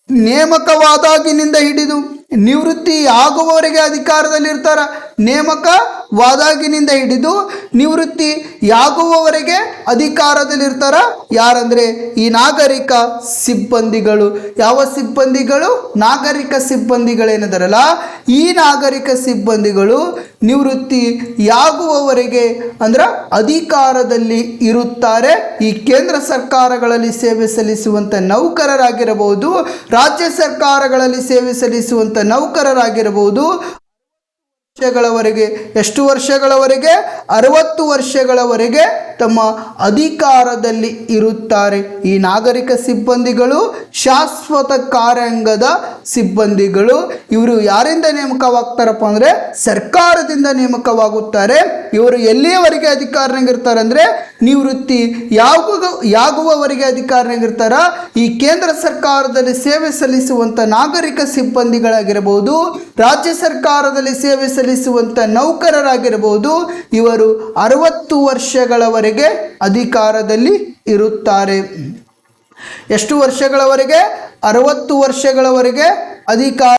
ನೇಮಕವಾದಾಗಿನಿಂದ ಹಿಡಿದು ನಿವೃತ್ತಿ ಆಗುವವರೆಗೆ ಅಧಿಕಾರದಲ್ಲಿರ್ತಾರ. ನೇಮಕವಾದಾಗಿನಿಂದ ಹಿಡಿದು ನಿವೃತ್ತಿ ಯಾಗುವವರೆಗೆ ಅಧಿಕಾರದಲ್ಲಿರ್ತಾರ. ಯಾರಂದರೆ ಈ ನಾಗರಿಕ ಸಿಬ್ಬಂದಿಗಳು. ಯಾವ ಸಿಬ್ಬಂದಿಗಳು? ನಾಗರಿಕ ಸಿಬ್ಬಂದಿಗಳೇನದರಲ್ಲ, ಈ ನಾಗರಿಕ ಸಿಬ್ಬಂದಿಗಳು ನಿವೃತ್ತಿ ಯಾಗುವವರೆಗೆ ಅಂದ್ರೆ ಅಧಿಕಾರದಲ್ಲಿ ಇರುತ್ತಾರೆ. ಈ ಕೇಂದ್ರ ಸರ್ಕಾರಗಳಲ್ಲಿ ಸೇವೆ ಸಲ್ಲಿಸುವಂಥ ನೌಕರರಾಗಿರಬಹುದು, ರಾಜ್ಯ ಸರ್ಕಾರಗಳಲ್ಲಿ ಸೇವೆ ಸಲ್ಲಿಸುವಂಥ ನೌಕರರಾಗಿರಬಹುದು. ವರ್ಷಗಳವರೆಗೆ, ಎಷ್ಟು ವರ್ಷಗಳವರೆಗೆ? 60 ವರ್ಷಗಳವರೆಗೆ ತಮ್ಮ ಅಧಿಕಾರದಲ್ಲಿ ಇರುತ್ತಾರೆ. ಈ ನಾಗರಿಕ ಸಿಬ್ಬಂದಿಗಳು ಶಾಶ್ವತ ಕಾರ್ಯಾಂಗದ ಸಿಬ್ಬಂದಿಗಳು. ಇವರು ಯಾರಿಂದ ನೇಮಕವಾಗ್ತಾರಪ್ಪ ಅಂದರೆ ಸರ್ಕಾರದಿಂದ ನೇಮಕವಾಗುತ್ತಾರೆ. ಇವರು ಎಲ್ಲಿಯವರೆಗೆ ಅಧಿಕಾರನಾಗಿರ್ತಾರೆ ಅಂದರೆ ನಿವೃತ್ತಿ ಯಾಗುವವರೆಗೆ ಅಧಿಕಾರನಾಗಿರ್ತಾರ. ಈ ಕೇಂದ್ರ ಸರ್ಕಾರದಲ್ಲಿ ಸೇವೆ ಸಲ್ಲಿಸುವಂಥ ನಾಗರಿಕ ಸಿಬ್ಬಂದಿಗಳಾಗಿರಬಹುದು, ರಾಜ್ಯ ಸರ್ಕಾರದಲ್ಲಿ ಸೇವೆ ಸಲ್ಲಿಸುವಂಥ ನೌಕರರಾಗಿರಬಹುದು. ಇವರು 60 ವರ್ಷಗಳವರೆಗೆ ಅಧಿಕಾರದಲ್ಲಿ ಇರುತ್ತಾರೆ. ಎಷ್ಟು ವರ್ಷಗಳವರೆಗೆ? 60 ವರ್ಷಗಳವರೆಗೆ ಅಧಿಕಾರ